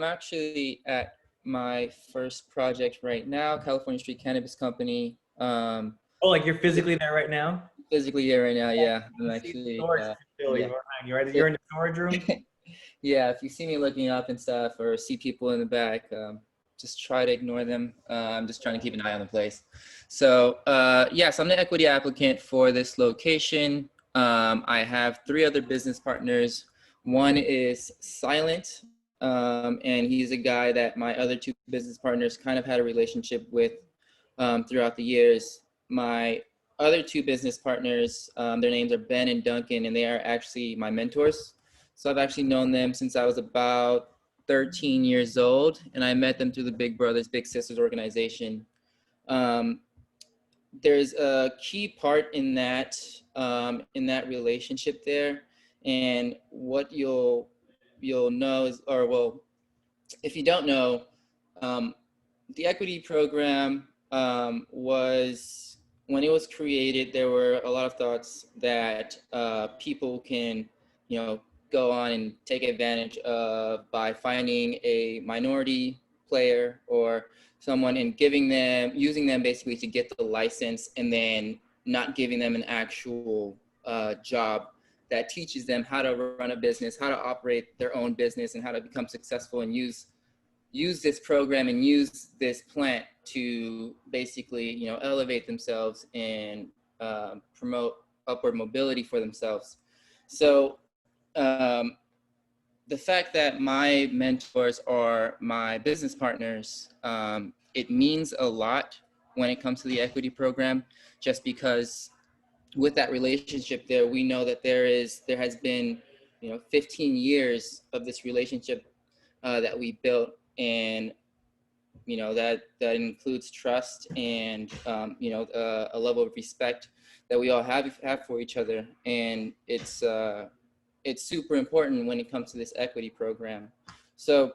actually at my first project right now, California Street Cannabis Company. Oh, like you're physically there right now? Physically here right now, yeah. I'm I see actually, the storage facility yeah. behind you, right? You're in the storage room? Yeah, if you see me looking up and stuff or see people in the back, just try to ignore them. I'm just trying to keep an eye on the place. So yes, I'm the equity applicant for this location. I have 3 other business partners. One is Silent, and he's a guy that my other 2 business partners kind of had a relationship with throughout the years. My other 2 business partners, their names are Ben and Duncan, and they are actually my mentors. So I've actually known them since I was about 13 years old, and I met them through the Big Brothers Big Sisters organization. There's a key part in that relationship there, and what you'll know is, or well, if you don't know, the equity program was, when it was created, there were a lot of thoughts that people can, go on and take advantage of by finding a minority player or someone and using them basically to get the license, and then not giving them an actual job that teaches them how to run a business, how to operate their own business, and how to become successful and use this program and use this plant to basically, elevate themselves and promote upward mobility for themselves. So the fact that my mentors are my business partners, it means a lot when it comes to the equity program, just because with that relationship there, we know that there has been, 15 years of this relationship that we built, and that includes trust and a level of respect that we all have for each other, and it's super important when it comes to this equity program. So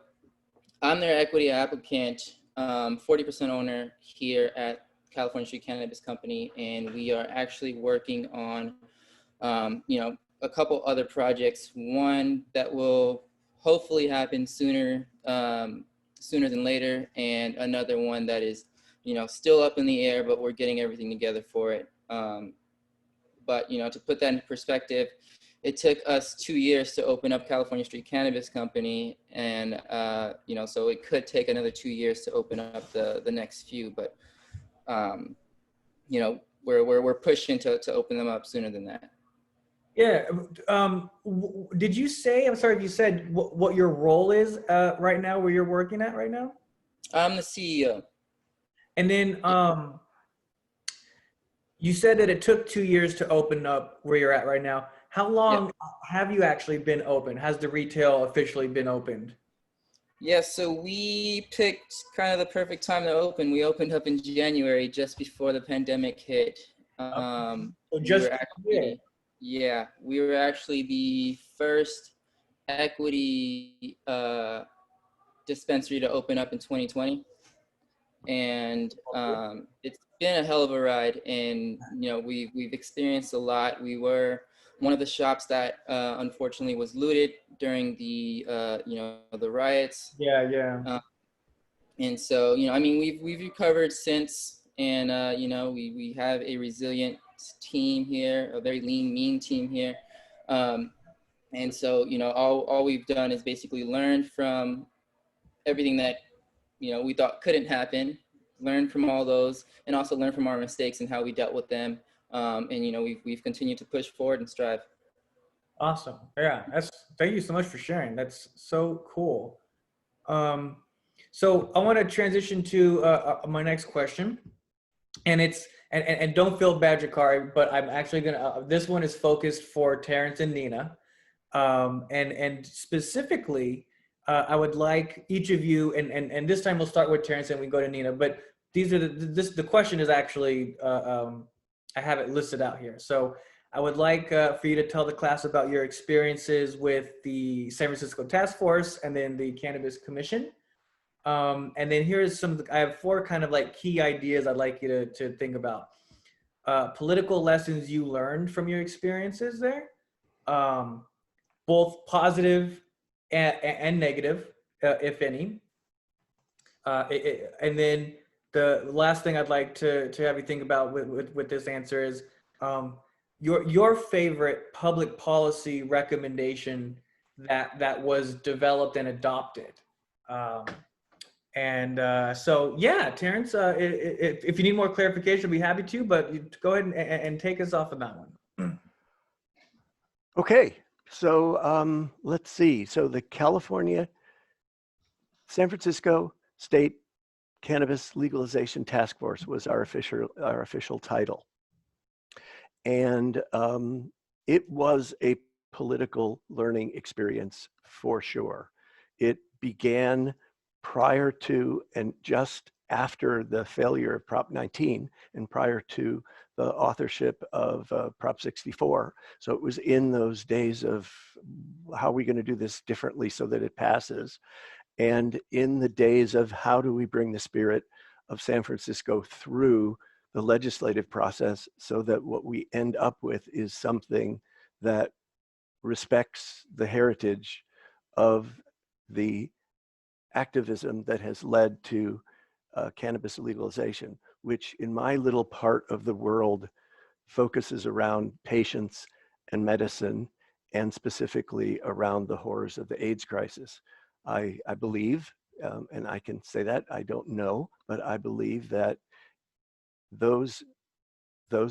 I'm their equity applicant, 40% owner here at California Street Cannabis Company, and we are actually working on a couple other projects. One that will hopefully happen sooner than later, and another one that is, still up in the air, but we're getting everything together for it. But to put that in perspective, it took us 2 years to open up California Street Cannabis Company, and so it could take another 2 years to open up the next few, but we're pushing to open them up sooner than that. Yeah. Did you say, I'm sorry if you said what your role is right now, where you're working at right now? I'm the CEO. And then you said that it took 2 years to open up where you're at right now. How long have you actually been open? Has the retail officially been opened? Yeah, so we picked kind of the perfect time to open. We opened up in January, just before the pandemic hit. So We just were we were actually the first equity dispensary to open up in 2020, and it's been a hell of a ride. And we've experienced a lot. We were one of the shops that unfortunately was looted during the the riots. Yeah. And so, I mean, we've recovered since, and we have a resilient team here, a very lean, mean team here. And so, all we've done is basically learn from everything that we thought couldn't happen, learn from all those, and also learn from our mistakes and how we dealt with them. And we've continued to push forward and strive. Awesome. Yeah, thank you so much for sharing. That's so cool. So I want to transition to my next question, and it's and don't feel bad, Jakari, but I'm actually gonna. This one is focused for Terrence and Nina, and specifically, I would like each of you, and this time we'll start with Terrence and we go to Nina. But these are the question is actually I have it listed out here. So I would like for you to tell the class about your experiences with the San Francisco Task Force and then the Cannabis Commission. And then here's I have 4 kind of like key ideas I'd like you to think about. Political lessons you learned from your experiences there, both positive and negative, if any. And then the last thing I'd like to have you think about with this answer is your favorite public policy recommendation that was developed and adopted. So yeah, Terrence, if you need more clarification, I'll be happy to, but go ahead and take us off on that one. Okay, so let's see. So the San Francisco State Cannabis Legalization Task Force was our official title. And it was a political learning experience for sure. It began prior to and just after the failure of Prop 19 and prior to the authorship of Prop 64. So it was in those days of how are we going to do this differently so that it passes? And in the days of how do we bring the spirit of San Francisco through the legislative process so that what we end up with is something that respects the heritage of the activism that has led to cannabis legalization, which in my little part of the world focuses around patients and medicine, and specifically around the horrors of the AIDS crisis. I believe, and I can say that, I don't know, but I believe that those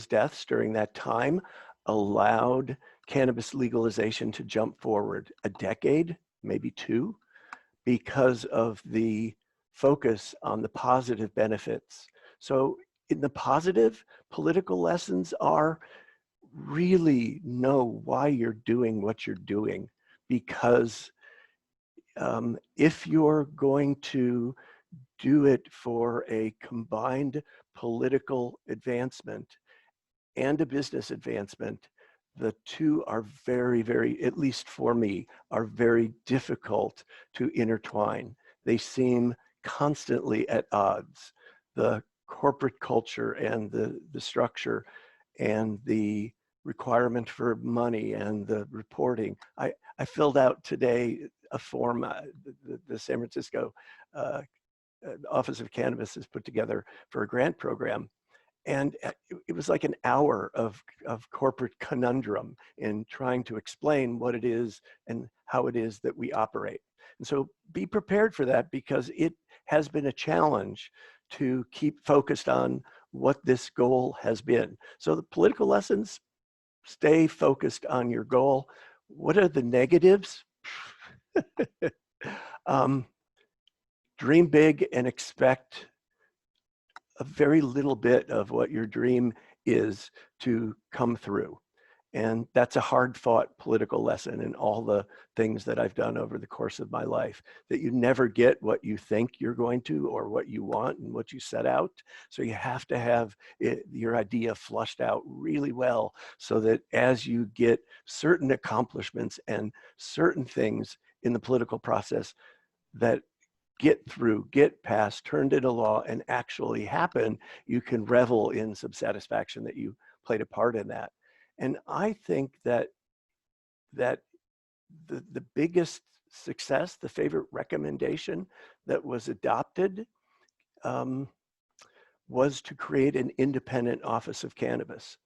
deaths during that time allowed cannabis legalization to jump forward a decade, maybe 2, because of the focus on the positive benefits. So in the positive, political lessons are really know why you're doing what you're doing, because if you're going to do it for a combined political advancement and a business advancement, the two are very, very, at least for me, are very difficult to intertwine. They seem constantly at odds. The corporate culture and the structure and the requirement for money and the reporting. I filled out today a form the San Francisco Office of Cannabis has put together for a grant program. And it was like an hour of corporate conundrum in trying to explain what it is and how it is that we operate. And so be prepared for that, because it has been a challenge to keep focused on what this goal has been. So the political lessons: stay focused on your goal. What are the negatives? Dream big and expect a very little bit of what your dream is to come through. And that's a hard fought political lesson in all the things that I've done over the course of my life, that you never get what you think you're going to, or what you want and what you set out. So you have to have your idea flushed out really well, so that as you get certain accomplishments and certain things in the political process that get through, get passed, turned into law, and actually happen, you can revel in some satisfaction that you played a part in that. And I think that the biggest success, the favorite recommendation that was adopted, was to create an independent Office of Cannabis.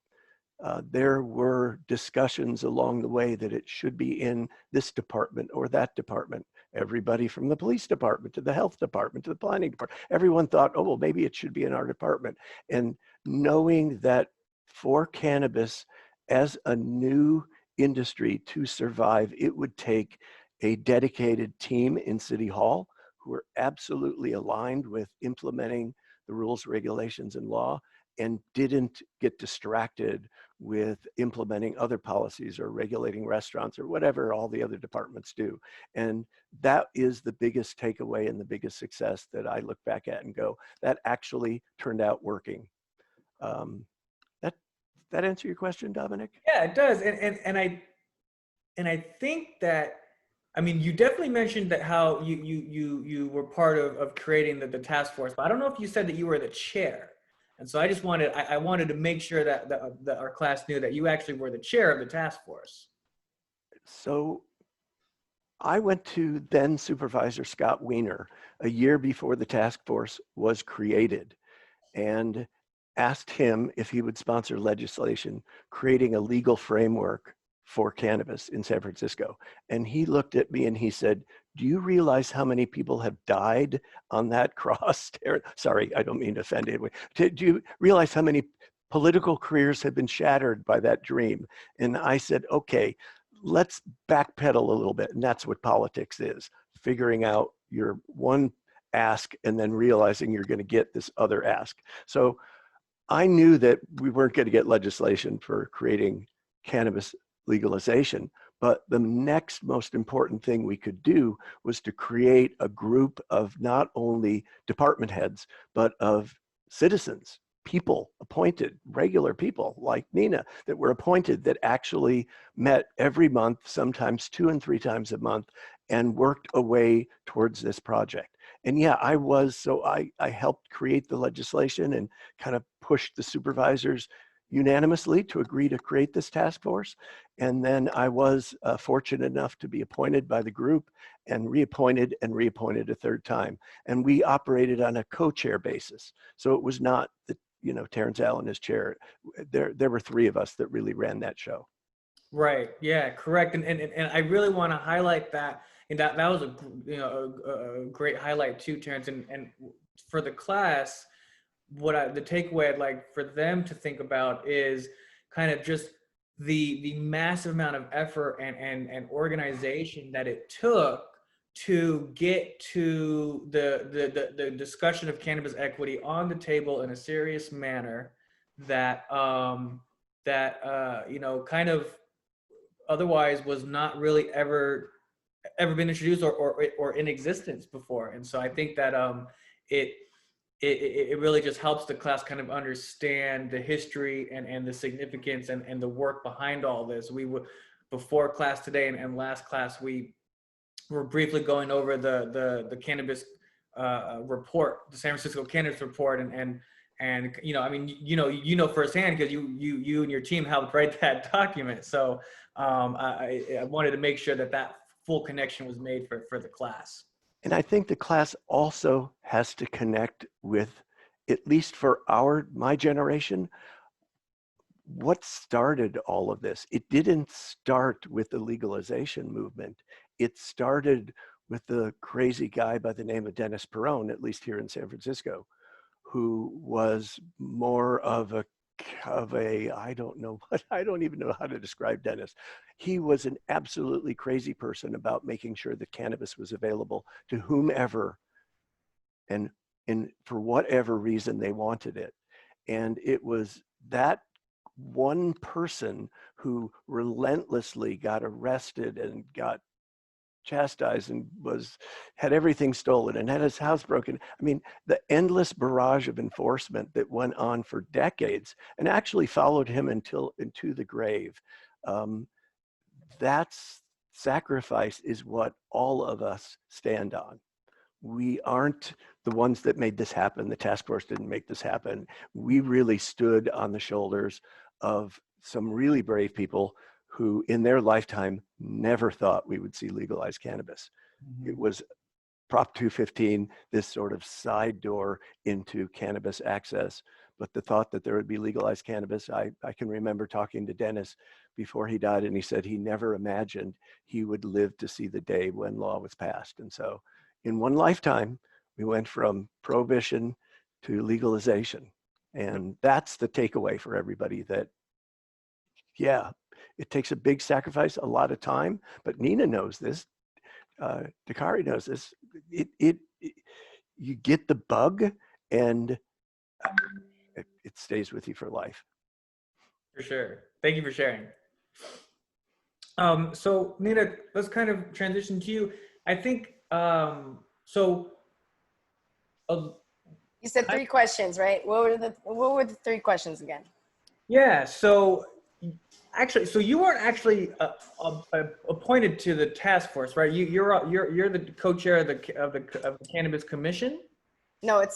There were discussions along the way that it should be in this department or that department. Everybody from the police department to the health department to the planning department, everyone thought, oh, well, maybe it should be in our department. And knowing that for cannabis as a new industry to survive, it would take a dedicated team in City Hall who are absolutely aligned with implementing the rules, regulations, and law, and didn't get distracted with implementing other policies or regulating restaurants or whatever all the other departments do. And that is the biggest takeaway and the biggest success that I look back at and go, that actually turned out working. That answer your question, Dominic? Yeah, it does. And I think that, I mean, you definitely mentioned that how you were part of creating the task force, but I don't know if you said that you were the chair. And so I just wanted, I wanted to make sure that our class knew that you actually were the chair of the task force. So I went to then Supervisor Scott Wiener a year before the task force was created, and asked him if he would sponsor legislation creating a legal framework for cannabis in San Francisco. And he looked at me and he said, do you realize how many people have died on that cross? Sorry, I don't mean to offend anyone. Do you realize how many political careers have been shattered by that dream? And I said, okay, let's backpedal a little bit. And that's what politics is: figuring out your one ask and then realizing you're going to get this other ask. So I knew that we weren't going to get legislation for creating cannabis legalization, but the next most important thing we could do was to create a group of not only department heads, but of citizens, people appointed, regular people like Nina, that were appointed, that actually met every month, sometimes 2 and 3 times a month, and worked away towards this project. And yeah, I helped create the legislation and kind of pushed the supervisors unanimously to agree to create this task force. And then I was fortunate enough to be appointed by the group and reappointed a third time. And we operated on a co-chair basis. So it was not that, Terrence Allen is chair. There were 3 of us that really ran that show. Right. Yeah, correct. And I really want to highlight that. And that was a great highlight too, Terrence. And for the class, the takeaway I'd like for them to think about is kind of just the massive amount of effort and organization that it took to get to the discussion of cannabis equity on the table in a serious manner that kind of otherwise was not really ever been introduced or in existence before. And so I think that it really just helps the class kind of understand the history and the significance and the work behind all this. We were, before class today and last class, we were briefly going over the cannabis report, the San Francisco Cannabis Report, and I mean, firsthand, because you and your team helped write that document. So I wanted to make sure that full connection was made for the class. And I think the class also has to connect with at least for my generation, what started all of this? It didn't start with the legalization movement. It started with the crazy guy by the name of Dennis Perone, at least here in San Francisco, who was more of a I don't know what, I don't even know how to describe Dennis. He was an absolutely crazy person about making sure that cannabis was available to whomever and for whatever reason they wanted it. And it was that one person who relentlessly got arrested and got chastised and had everything stolen and had his house broken. I mean, the endless barrage of enforcement that went on for decades and actually followed him into the grave. That's sacrifice is what all of us stand on. We aren't the ones that made this happen. The task force didn't make this happen. We really stood on the shoulders of some really brave people who in their lifetime never thought we would see legalized cannabis. Mm-hmm. It was Prop 215, this sort of side door into cannabis access. But the thought that there would be legalized cannabis, I can remember talking to Dennis before he died, and he said he never imagined he would live to see the day when law was passed. And so in one lifetime, we went from prohibition to legalization. And that's the takeaway for everybody, that, yeah, it takes a big sacrifice, a lot of time, but Nina knows this. Dakari knows this. You get the bug and it stays with you for life. For sure. Thank you for sharing. So Nina, let's kind of transition to you. I think, You said 3 questions, right? What were the 3 questions again? yeah, so actually, so you weren't actually appointed to the task force, right? You're the co-chair of the Cannabis Commission. No, it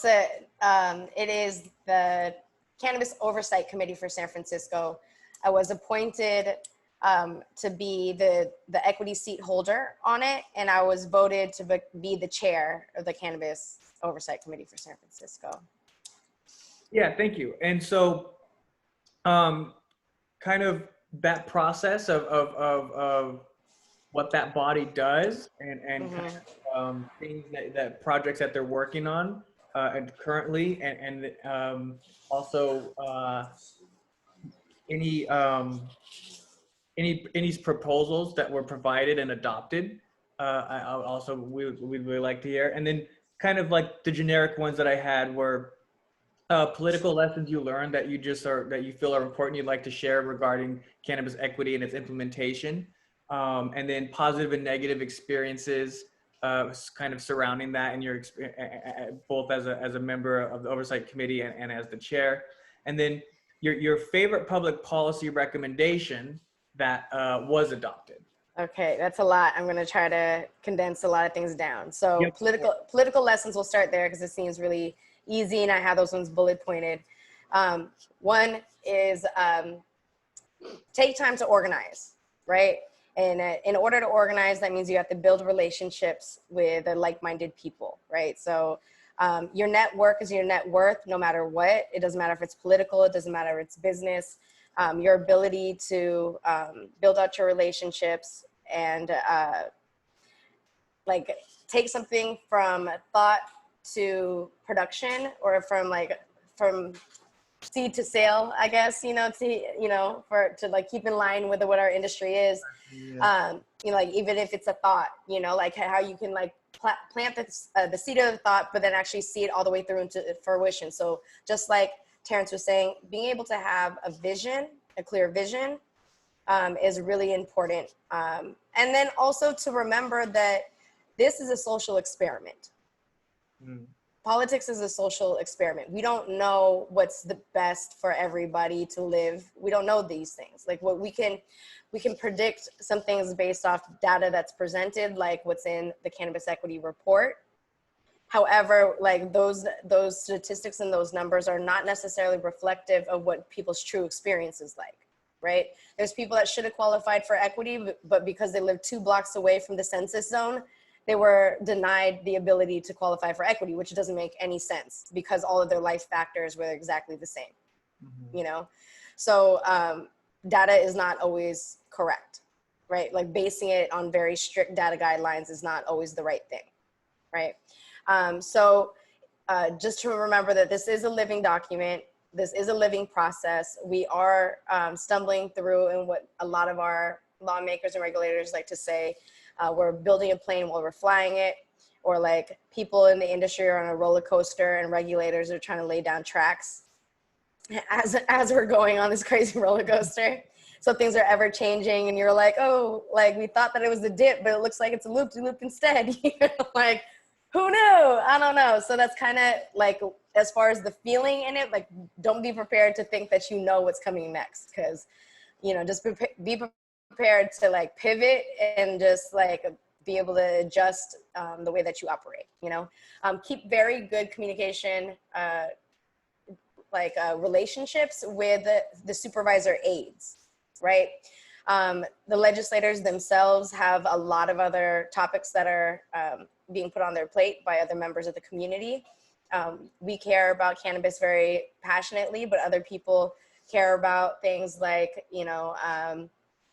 is the Cannabis Oversight Committee for San Francisco. I was appointed to be the equity seat holder on it, and I was voted to be the chair of the Cannabis Oversight Committee for San Francisco. Yeah, thank you. And so, kind of that process of what that body does and Mm-hmm. kind of, things that projects that they're working on and currently, and also any proposals that were provided and adopted. We'd really like to hear. And then kind of like the generic ones that I had were political lessons you learned that you feel are important you'd like to share regarding cannabis equity and its implementation, and then positive and negative experiences kind of surrounding that in your both as a member of the oversight committee and as the chair, and then your favorite public policy recommendation that was adopted. Okay, that's a lot. I'm going to try to condense a lot of things down. So Yep. political lessons, we'll start there because it seems really easy and I have those ones bullet pointed. One is take time to organize, right? And in order to organize, that means you have to build relationships with like-minded people, right? So your network is your net worth, no matter what. It doesn't matter if it's political, it doesn't matter if it's business. Your ability to build out your relationships and like take something from thought to production, or from seed to sale, I guess, to like keep in line with what our industry is. Yeah. Like even if it's a thought, like how you can like plant the seed of the thought, but then actually see it all the way through into fruition. So just like Terrence was saying, being able to have a vision, a clear vision, is really important. And then also to remember that this is a social experiment. Mm. Politics is a social experiment. We don't know what's the best for everybody to live. We don't know these things. Like what we can predict some things based off data that's presented, like what's in the Cannabis Equity Report. However, like those statistics and those numbers are not necessarily reflective of what people's true experience is like, right? There's people that should have qualified for equity, but because they live 2 blocks away from the census zone, they were denied the ability to qualify for equity, which doesn't make any sense because all of their life factors were exactly the same, you know? So data is not always correct, right? Like basing it on very strict data guidelines is not always the right thing, right? Just to remember that this is a living document. This is a living process. We are stumbling through, and what a lot of our lawmakers and regulators like to say, we're building a plane while we're flying it, or like people in the industry are on a roller coaster and regulators are trying to lay down tracks as we're going on this crazy roller coaster. So things are ever changing and you're like, oh, like we thought that it was a dip, but it looks like it's a loop-de-loop instead. You know, like, who knew? I don't know. So that's kind of like, as far as the feeling in it, like, don't be prepared to think that you know what's coming next, because, you know, just be prepared to like pivot and just like be able to adjust the way that you operate, you know. Keep very good communication, relationships with the supervisor aides, right? The legislators themselves have a lot of other topics that are being put on their plate by other members of the community. We care about cannabis very passionately, but other people care about things like,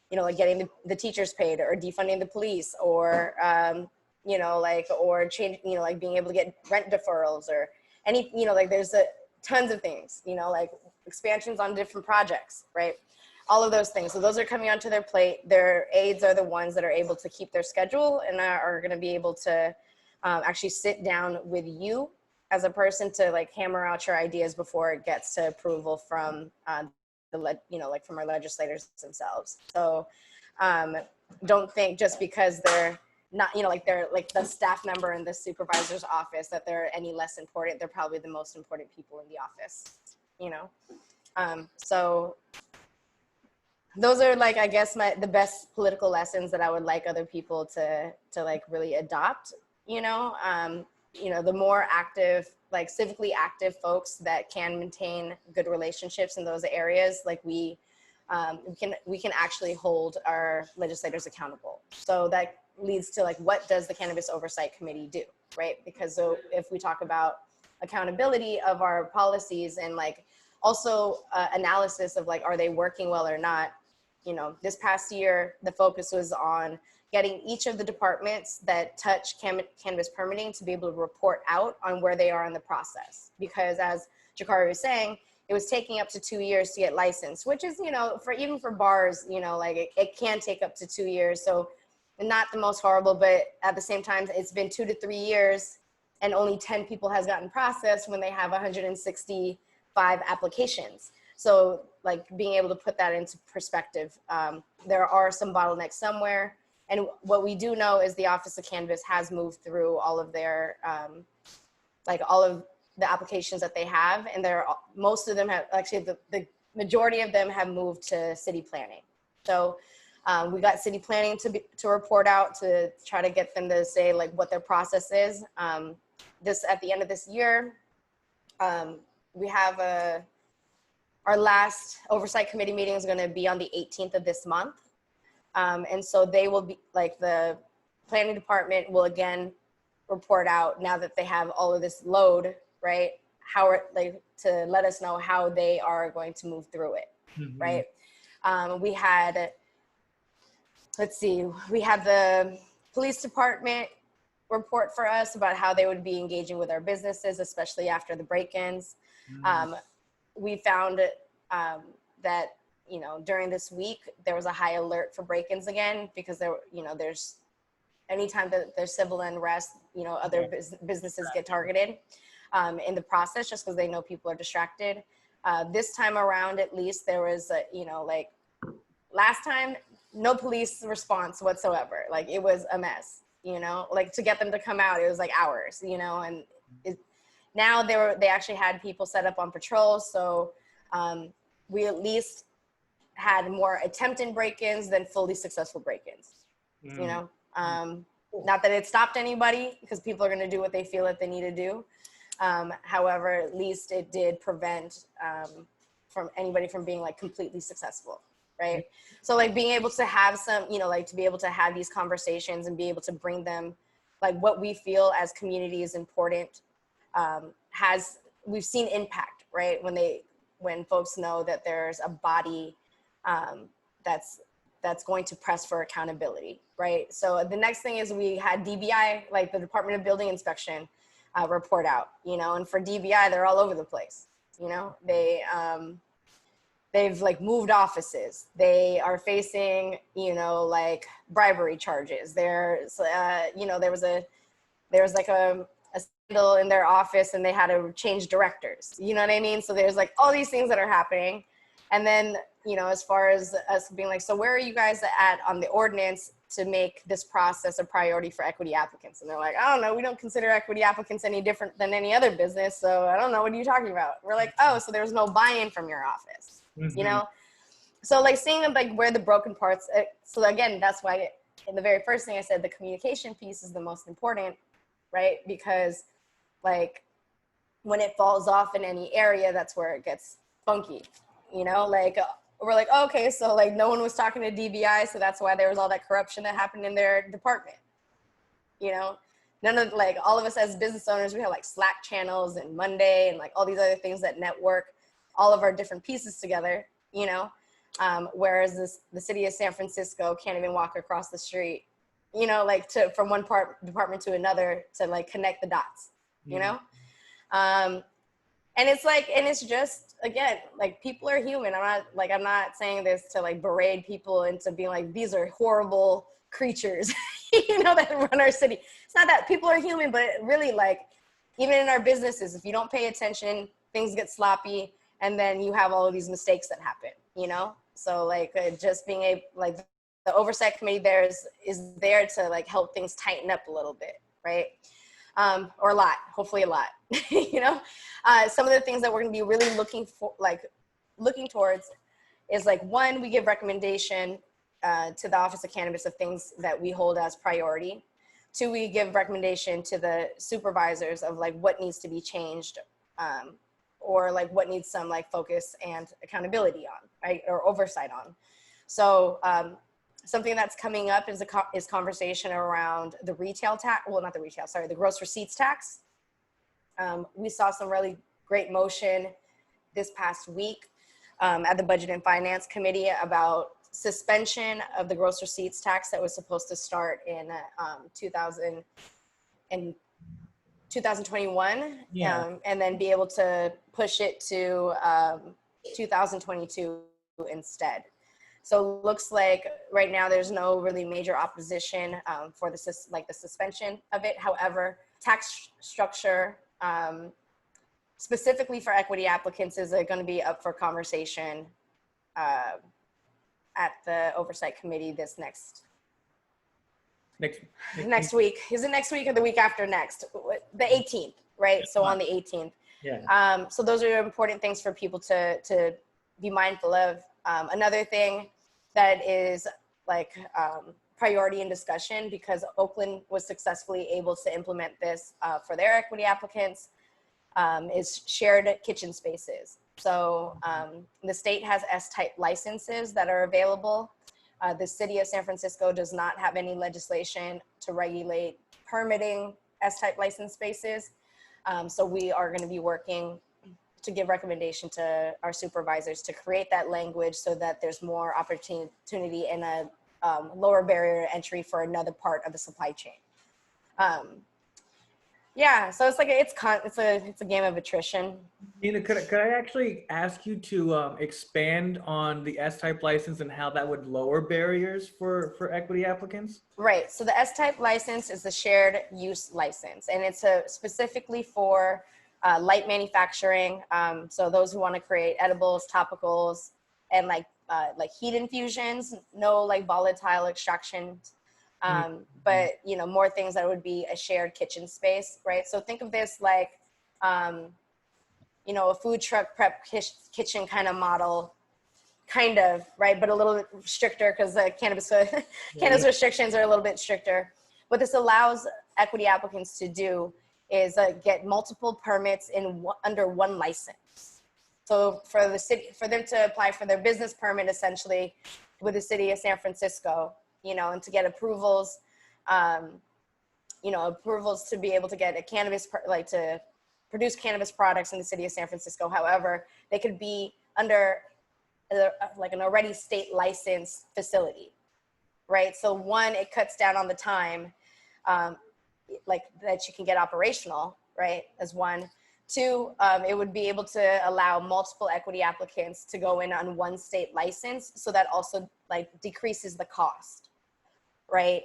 like getting the teachers paid, or defunding the police, or, or change, like being able to get rent deferrals, or any, like there's tons of things, like expansions on different projects, right? All of those things. So those are coming onto their plate. Their aides are the ones that are able to keep their schedule and are going to be able to actually sit down with you as a person to like hammer out your ideas before it gets to approval from from our legislators themselves. So don't think just because they're not, they're like the staff member in the supervisor's office that they're any less important. They're probably the most important people in the office, so those are like, I guess the best political lessons that I would like other people to like really adopt, the more active, like civically active folks that can maintain good relationships in those areas, like we can actually hold our legislators accountable. So that leads to like, what does the Cannabis Oversight Committee do, right? Because so if we talk about accountability of our policies and like also analysis of like, are they working well or not? This past year, the focus was on getting each of the departments that touch cannabis permitting to be able to report out on where they are in the process. Because as Jakari was saying, it was taking up to 2 years to get licensed, which is, even for bars, like it can take up to 2 years. So not the most horrible, but at the same time, it's been 2 to 3 years and only 10 people has gotten processed when they have 165 applications. So like being able to put that into perspective, there are some bottlenecks somewhere. And what we do know is the Office of Cannabis has moved through all of their, all of the applications that they have. And most of them have, actually the majority of them have moved to city planning. So we got city planning to report out to try to get them to say like what their process is. At the end of this year, we have our last oversight committee meeting is going to be on the 18th of this month. And so they will be like, the planning department will again report out now that they have all of this load, right? To let us know how they are going to move through it, right? We had the police department report for us about how they would be engaging with our businesses, especially after the break-ins. We found that, during this week, there was a high alert for break-ins again, because there's anytime that there's civil unrest, other businesses get targeted in the process just because they know people are distracted. This time around, at least, there was, last time, no police response whatsoever. Like it was a mess, like to get them to come out, it was like hours, and now they actually had people set up on patrol. So we at least had more attempted break-ins than fully successful break-ins, not that it stopped anybody, because people are going to do what they feel that they need to do. However, at least it did prevent from anybody from being like completely successful, right? So like being able to have some, to be able to have these conversations and be able to bring them like what we feel as community is important, we've seen impact, right? When folks know that there's a body that's going to press for accountability, right? So the next thing is we had DBI, like the Department of Building Inspection, report out, and for DBI, they're all over the place. They've like moved offices. They are facing, like bribery charges. There's, there was like a scandal in their office and they had to change directors. You know what I mean? So there's like all these things that are happening. And then, as far as us being like, so where are you guys at on the ordinance to make this process a priority for equity applicants? And they're like, I don't know, we don't consider equity applicants any different than any other business. So I don't know, what are you talking about? We're like, oh, so there's no buy-in from your office, So like seeing like where the broken parts, so again, that's why in the very first thing I said, the communication piece is the most important, right? Because like when it falls off in any area, that's where it gets funky, like we're like, oh, okay, so like no one was talking to DBI, so that's why there was all that corruption that happened in their department. None of like all of us as business owners, we have like Slack channels and Monday and like all these other things that network all of our different pieces together, whereas the city of San Francisco can't even walk across the street, like from one department to another to like connect the dots, and it's like, and it's just, again, like people are human. I'm not saying this to like berate people into being like, these are horrible creatures, that run our city. It's not that. People are human, but really like, even in our businesses, if you don't pay attention, things get sloppy and then you have all of these mistakes that happen, So like just being like the oversight committee there is there to like help things tighten up a little bit, right? Or a lot, hopefully a lot, some of the things that we're going to be really looking towards is like, one, we give recommendation to the Office of Cannabis of things that we hold as priority. Two, we give recommendation to the supervisors of like what needs to be changed, or like what needs some like focus and accountability on, right? Or oversight on. So something that's coming up is conversation around the retail tax. Well, not the retail, sorry, the gross receipts tax. We saw some really great motion this past week at the Budget and Finance Committee about suspension of the gross receipts tax that was supposed to start in 2021, and then be able to push it to 2022 instead. So it looks like right now there's no really major opposition for the suspension of it. However, tax structure specifically for equity applicants is going to be up for conversation at the Oversight Committee this next week. Is it next week or the week after next? The 18th, right? So on the 18th. Yeah. So those are important things for people to be mindful of. Another thing that is like priority in discussion, because Oakland was successfully able to implement this for their equity applicants, is shared kitchen spaces. So the state has S-type licenses that are available. The city of San Francisco does not have any legislation to regulate permitting S-type license spaces. So we are going to be working to give recommendation to our supervisors to create that language so that there's more opportunity and a lower barrier to entry for another part of the supply chain. Yeah, so it's like it's a game of attrition. Nina, could I actually ask you to expand on the S-type license and how that would lower barriers for equity applicants? Right. So the S-type license is the shared use license, and it's specifically for light manufacturing. So those who want to create edibles, topicals, and like heat infusions, no like volatile extraction. But more things that would be a shared kitchen space, right? So think of this like, a food truck prep kitchen kind of model, kind of, right? But a little bit stricter because the cannabis restrictions are a little bit stricter. What this allows equity applicants to do is get multiple permits under one license. So for the city, for them to apply for their business permit, essentially with the city of San Francisco, and to get approvals approvals to be able to get a cannabis, to produce cannabis products in the city of San Francisco. However, they could be under like an already state licensed facility, right? So one, it cuts down on the time like that you can get operational, right? As one. Two, it would be able to allow multiple equity applicants to go in on one state license. So that also like decreases the cost, right?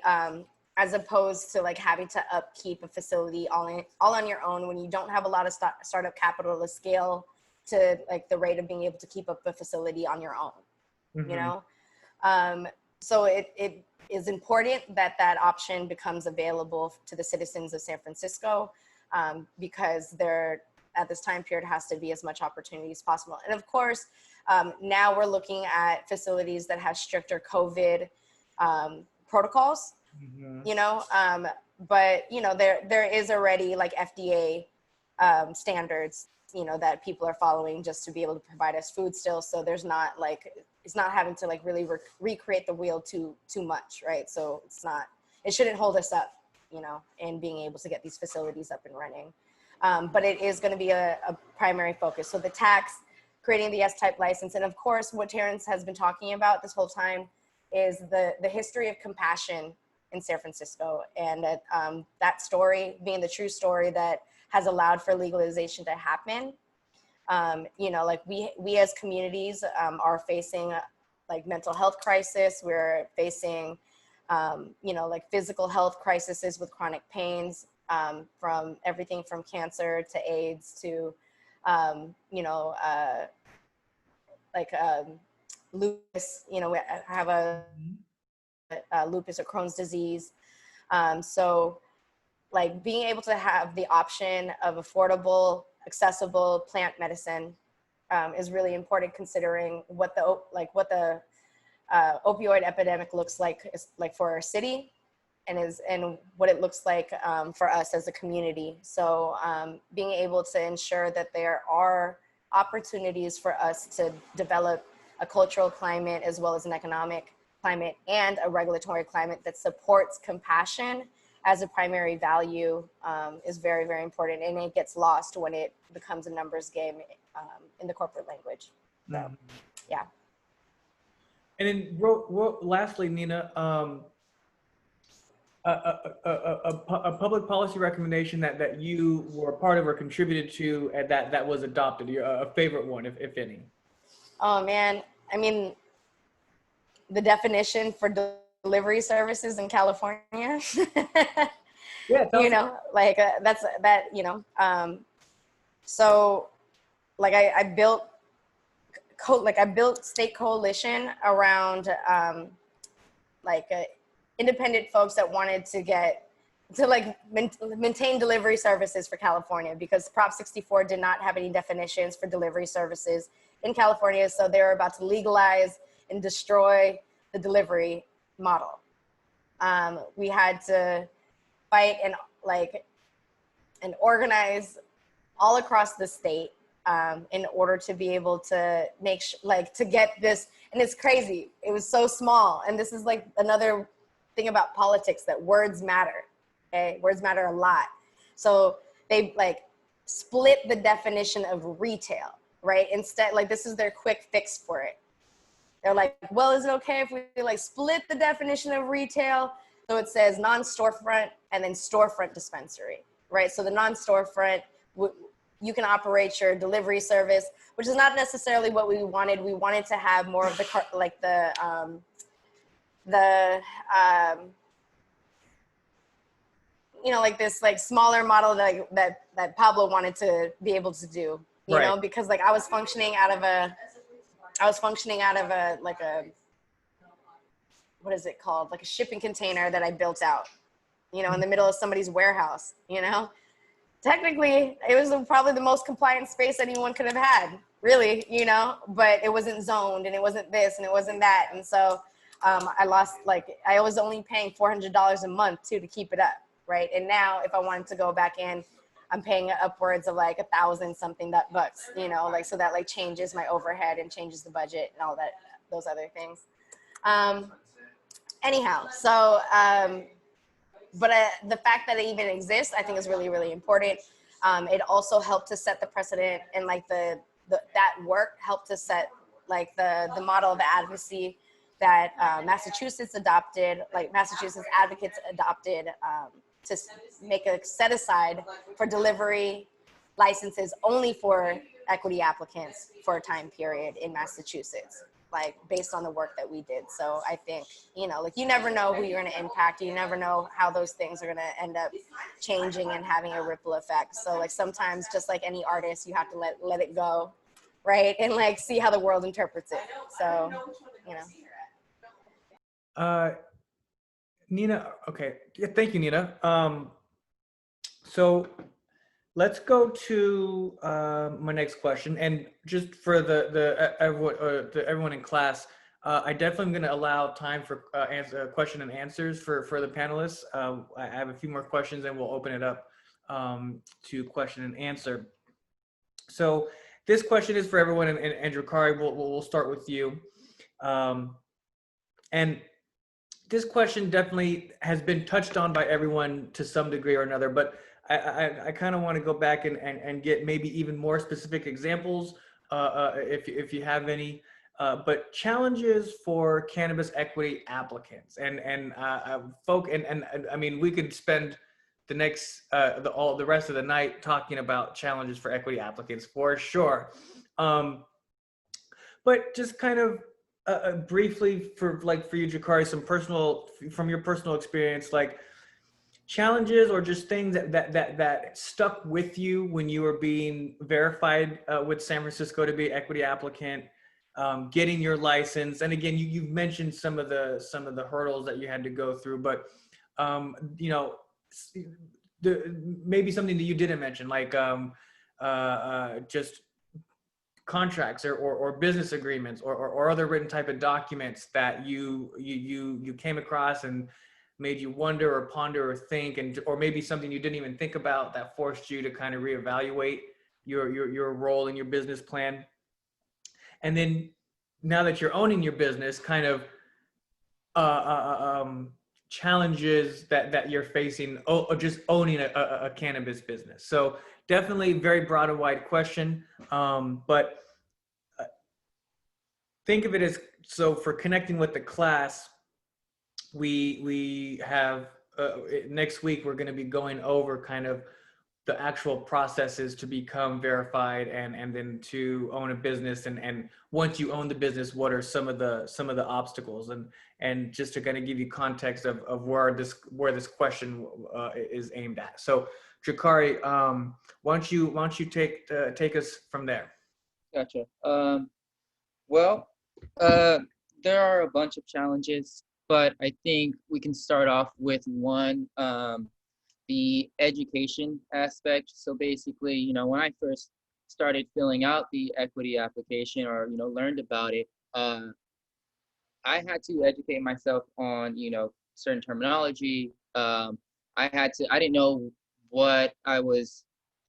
As opposed to like having to upkeep a facility all on your own when you don't have a lot of startup capital to scale to like the rate of being able to keep up a facility on your own, so it is important that that option becomes available to the citizens of San Francisco, because there at this time period has to be as much opportunity as possible. And of course, now we're looking at facilities that have stricter COVID protocols, but there is already like FDA standards, that people are following just to be able to provide us food still. So there's not like, it's not having to like really recreate the wheel too much, right? So it shouldn't hold us up, in being able to get these facilities up and running. But it is going to be a primary focus. So the tax, creating the S-type license, and of course, what Terrence has been talking about this whole time is the history of compassion in San Francisco, and that story being the true story that has allowed for legalization to happen. Like we as communities are facing like mental health crisis. We're facing, like physical health crises with chronic pains, from everything from cancer to AIDS to, lupus. We have a lupus or Crohn's disease. So like being able to have the option of affordable, accessible plant medicine is really important, considering what the opioid epidemic looks like for our city, and what it looks like for us as a community. So being able to ensure that there are opportunities for us to develop a cultural climate as well as an economic climate and a regulatory climate that supports compassion as a primary value is very, very important. And it gets lost when it becomes a numbers game in the corporate language. So, yeah. And then lastly, Nina, a public policy recommendation that you were a part of or contributed to that was adopted, a favorite one, if any. Oh man, I mean, the definition for delivery services in California. Yeah, that's that, so like I built state coalition around independent folks that wanted to maintain delivery services for California, because Prop 64 did not have any definitions for delivery services in California. So they were about to legalize and destroy the delivery model. We had to fight and organize all across the state in order to be able to to get this. And it's crazy. It was so small. And this is like another thing about politics, that words matter. Okay, words matter a lot. So they split the definition of retail, right? Instead, this is their quick fix for it. They're like, well, is it okay if we split the definition of retail? So it says non-storefront and then storefront dispensary, right? So the non-storefront, you can operate your delivery service, which is not necessarily what we wanted. We wanted to have more of this smaller model that Pablo wanted to be able to do, you know, because I was functioning out of a what is it called? Like a shipping container that I built out, in the middle of somebody's warehouse, Technically, it was probably the most compliant space anyone could have had, really, but it wasn't zoned, and it wasn't this, and it wasn't that. And so I lost, I was only paying $400 a month to keep it up, right? And now if I wanted to go back in, I'm paying upwards of $1,000 something bucks, so that changes my overhead and changes the budget and all that, those other things. Anyhow, so the fact that it even exists, I think is really, really important. It also helped to set the precedent, and like that work helped to set like the model of advocacy that Massachusetts adopted, like Massachusetts advocates adopted to make a set aside for delivery licenses only for equity applicants for a time period in Massachusetts, like based on the work that we did. So I think, you know, like you never know who you're going to impact. You never know how those things are going to end up changing and having a ripple effect. So like sometimes, just like any artist, you have to let it go, right? And like see how the world interprets it. So, you know. Nina, okay. Yeah, thank you, Nina. So let's go to my next question. And just for everyone in class, I definitely am going to allow time for question and answers for the panelists. I have a few more questions and we'll open it up to question and answer. So this question is for everyone, and Andrew Kari, we'll start with you. And this question definitely has been touched on by everyone to some degree or another, but I kind of want to go back and get maybe even more specific examples, if you have any, but challenges for cannabis equity applicants and folk, and I mean, we could spend the next the rest of the night talking about challenges for equity applicants for sure, but just kind of briefly for you, Jakari, from your personal experience, like challenges or just things that stuck with you when you were being verified with San Francisco to be an equity applicant, getting your license. And again, you've mentioned some of the hurdles that you had to go through, but you know, maybe something that you didn't mention, like just contracts or business agreements or other written type of documents that you came across and made you wonder or ponder or think, or maybe something you didn't even think about that forced you to kind of reevaluate your role in your business plan. And then now that you're owning your business, kind of challenges that you're facing just owning a cannabis business. So definitely very broad and wide question, but think of it as, so for connecting with the class, we have next week we're going to be going over kind of the actual processes to become verified and then to own a business, and once you own the business, what are some of the obstacles, and just to kind of give you context of where this question is aimed at. So Jakari, why don't you take us from there? Gotcha. Well, there are a bunch of challenges, but I think we can start off with one, the education aspect. So basically, you know, when I first started filling out the equity application, or, you know, learned about it, I had to educate myself on, you know, certain terminology. I didn't know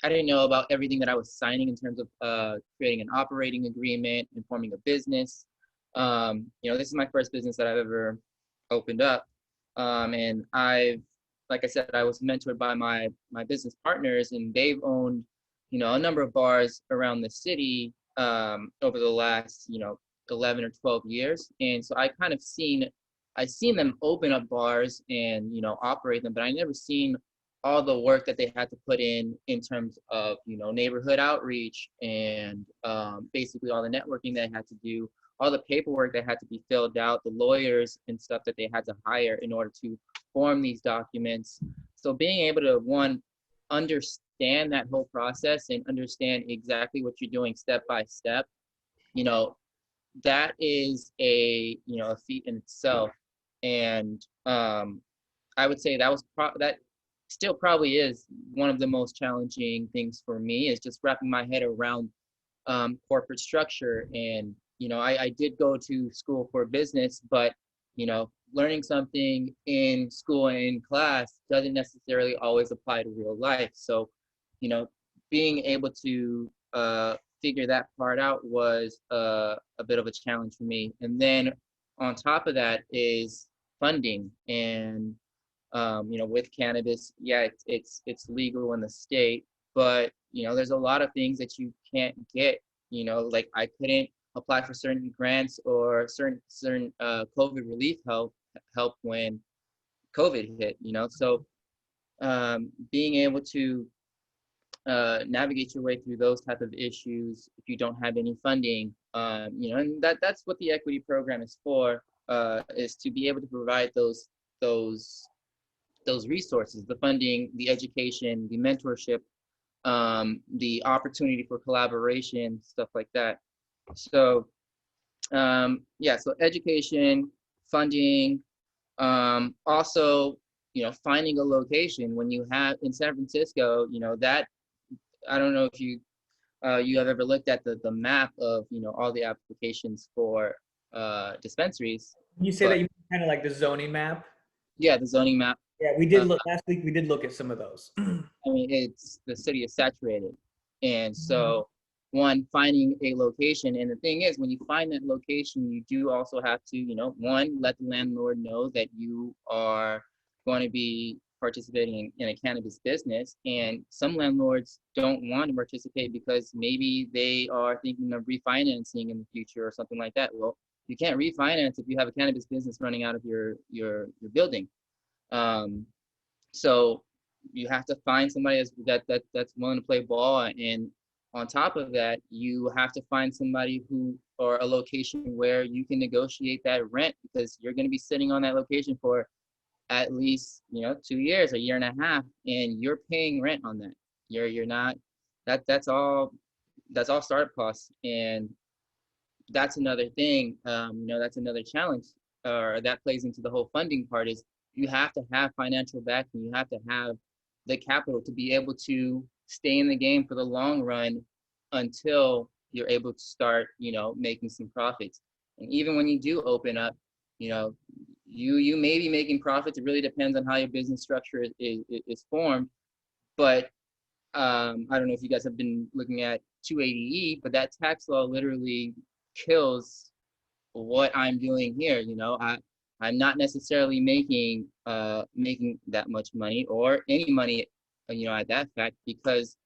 I didn't know about everything that I was signing in terms of creating an operating agreement and forming a business. You know, this is my first business that I've ever opened up. And like I said, I was mentored by my business partners, and they've owned, you know, a number of bars around the city over the last, you know, 11 or 12 years. And so I've seen them open up bars and, you know, operate them, but I never seen all the work that they had to put in terms of, you know, neighborhood outreach and basically all the networking they had to do, all the paperwork that had to be filled out, the lawyers and stuff that they had to hire in order to form these documents. So being able to, one, understand that whole process and understand exactly what you're doing step by step, you know, that is a feat in itself. And I would say that still probably is one of the most challenging things for me, is just wrapping my head around corporate structure. And, you know, I did go to school for business, but, you know, learning something in school and in class doesn't necessarily always apply to real life. So, you know, being able to figure that part out was a bit of a challenge for me. And then on top of that is funding. And With cannabis, yeah, it's legal in the state, but there's a lot of things that you can't get. Like I couldn't apply for certain grants or certain COVID relief help when COVID hit. So being able to navigate your way through those type of issues if you don't have any funding, and that's what the equity program is for, is to be able to provide those resources, the funding, the education, the mentorship, the opportunity for collaboration, stuff like that. So yeah, so education, funding, also, finding a location when you have in San Francisco, that I don't know if you have ever looked at the map of all the applications for dispensaries. You say that But you kind of like the zoning map. yeah, the zoning map. Yeah, we did look last week. We did look at some of those. I mean, the city is saturated, and so one, finding a location, and the thing is, when you find that location, you do also have to, one, let the landlord know that you are going to be participating in a cannabis business, and some landlords don't want to participate because maybe they are thinking of refinancing in the future or something like that. Well, you can't refinance if you have a cannabis business running out of your building. So you have to find somebody that's willing to play ball, and on top of that, you have to find somebody who, or a location where you can negotiate that rent, because you're going to be sitting on that location for at least 2 years, a year and a half, and you're paying rent on that. You're not, that's all startup costs, and that's another thing. That's another challenge, or that plays into the whole funding part, is you have to have financial backing. You have to have the capital to be able to stay in the game for the long run until you're able to start, making some profits. And even when you do open up, you may be making profits. It really depends on how your business structure is formed. But I don't know if you guys have been looking at 280E, but that tax law literally kills what I'm doing here. I'm not necessarily making that much money or any money, at that fact, because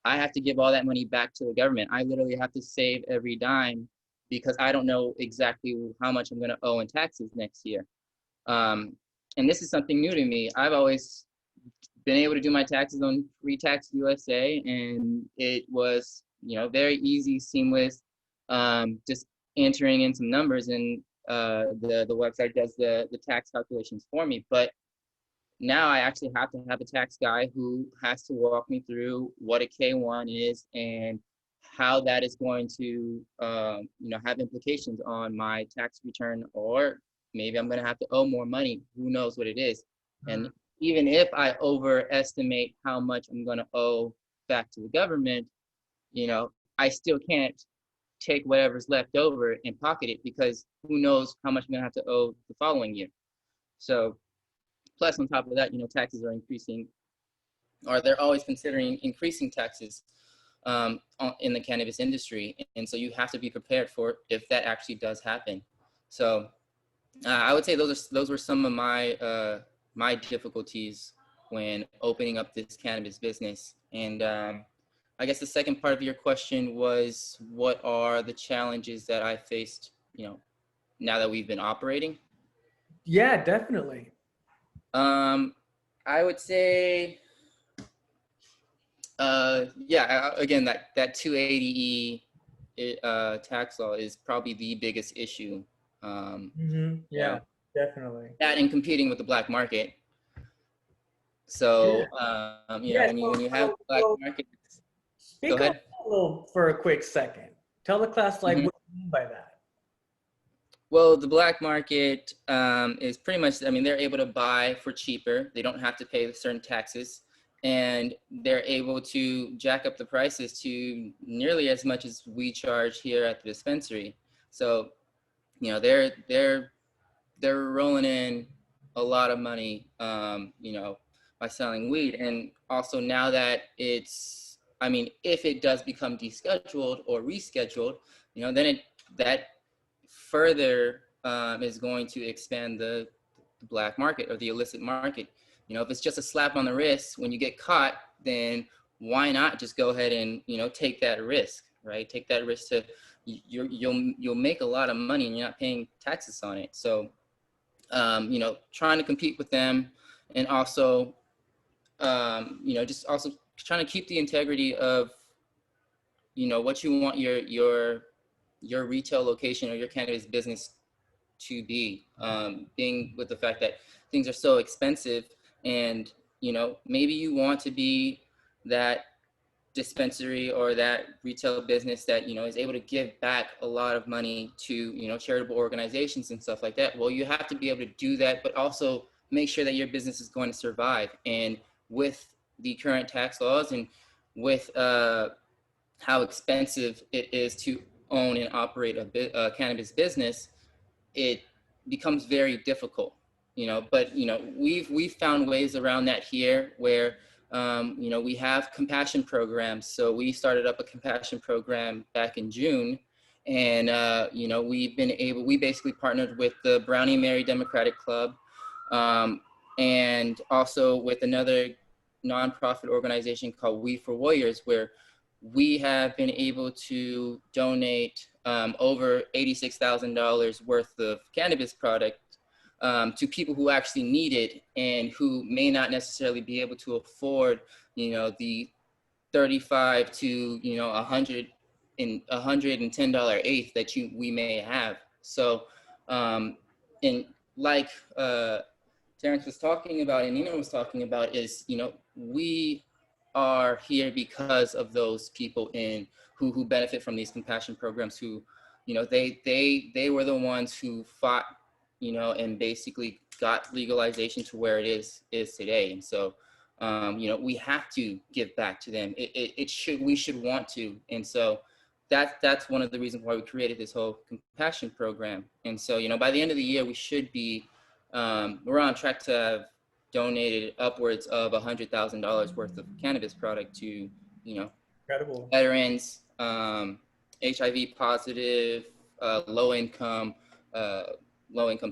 I have to give all that money back to the government. I literally have to save every dime because I don't know exactly how much I'm going to owe in taxes next year. And this is something new to me. I've always been able to do my taxes on Free Tax USA, and it was, very easy, seamless, just entering in some numbers, and the website does the tax calculations for me. But now I actually have to have a tax guy who has to walk me through what a K1 is and how that is going to, have implications on my tax return, or maybe I'm going to have to owe more money. Who knows what it is? And even if I overestimate how much I'm going to owe back to the government, I still can't take whatever's left over and pocket it, because who knows how much I'm going to have to owe the following year. So plus on top of that, taxes are increasing, or they're always considering increasing taxes in the cannabis industry. And so you have to be prepared for if that actually does happen. So I would say those were some of my my difficulties when opening up this cannabis business. And I guess the second part of your question was, what are the challenges that I faced, now that we've been operating? Yeah, definitely. I would say, again, that 280E tax law is probably the biggest issue. Yeah, definitely. That and competing with the black market. So, Yeah, when you have black market, speak go on ahead. that a little for a quick second. Tell the class what you mean by that. Well, the black market is pretty much, they're able to buy for cheaper. They don't have to pay certain taxes, and they're able to jack up the prices to nearly as much as we charge here at the dispensary. So, they're rolling in a lot of money, by selling weed. And also now that it's, if it does become descheduled or rescheduled, then that further is going to expand the the black market or the illicit market. You know, if it's just a slap on the wrist when you get caught, then why not just go ahead and, you know, take that risk, right? Take that risk to, you'll make a lot of money and you're not paying taxes on it. So, you know, trying to compete with them, and also, you know, just also trying to keep the integrity of, you know, what you want your retail location or your cannabis business to be, being with the fact that things are so expensive, and, you know, maybe you want to be that dispensary or that retail business that, you know, is able to give back a lot of money to, you know, charitable organizations and stuff like that. Well, you have to be able to do that, but also make sure that your business is going to survive. And with the current tax laws, and with how expensive it is to own and operate a cannabis business, it becomes very difficult, you know. But, you know, we've found ways around that here, where, you know, we have compassion programs. So we started up a compassion program back in June, and, you know, we basically partnered with the Brownie Mary Democratic Club, and also with another nonprofit organization called We for Warriors, where we have been able to donate over $86,000 worth of cannabis product to people who actually need it, and who may not necessarily be able to afford, you know, the 35 to, you know, $110 eighth that we may have. So, and like Terrence was talking about and Nina was talking about, is, you know, we are here because of those people who benefit from these compassion programs, who, you know, they were the ones who fought, you know, and basically got legalization to where it is today. And so, you know, we have to give back to them. We should want to. And so that's one of the reasons why we created this whole compassion program. And so, you know, by the end of the year, we should be, we're on track to have donated upwards of $100,000 worth of cannabis product to, you know, Incredible. veterans, HIV positive, low income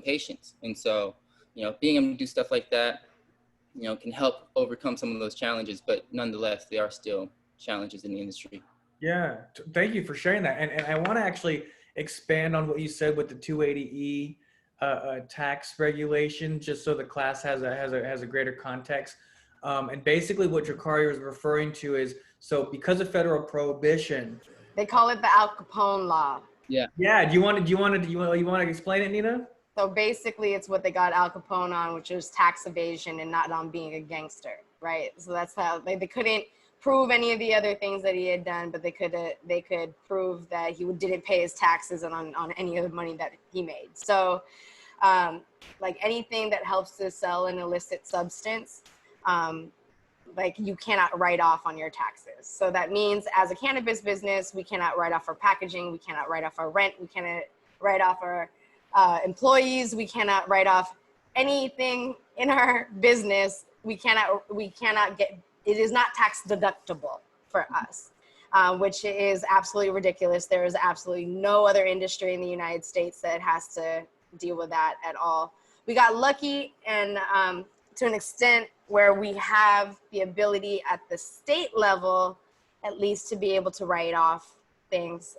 patients. And so, you know, being able to do stuff like that, you know, can help overcome some of those challenges, but nonetheless, there are still challenges in the industry. Yeah, thank you for sharing that. And I want to actually expand on what you said with the 280E tax regulation, just so the class has a greater context. And basically, what Dracario is referring to is, so because of federal prohibition, They call it the Al Capone law. Yeah. Yeah. Do you want to explain it, Nina? So basically, it's what they got Al Capone on, which is tax evasion and not on being a gangster, right? So that's how they couldn't prove any of the other things that he had done, but they could prove that he didn't pay his taxes on any of the money that he made. So, like anything that helps to sell an illicit substance, like you cannot write off on your taxes. So that means, as a cannabis business, we cannot write off our packaging, we cannot write off our rent, we cannot write off our employees, we cannot write off anything in our business. We cannot get, it is not tax deductible for us, which is absolutely ridiculous. There is absolutely no other industry in the United States that has to deal with that at all. We got lucky, and to an extent, where we have the ability at the state level, at least, to be able to write off things.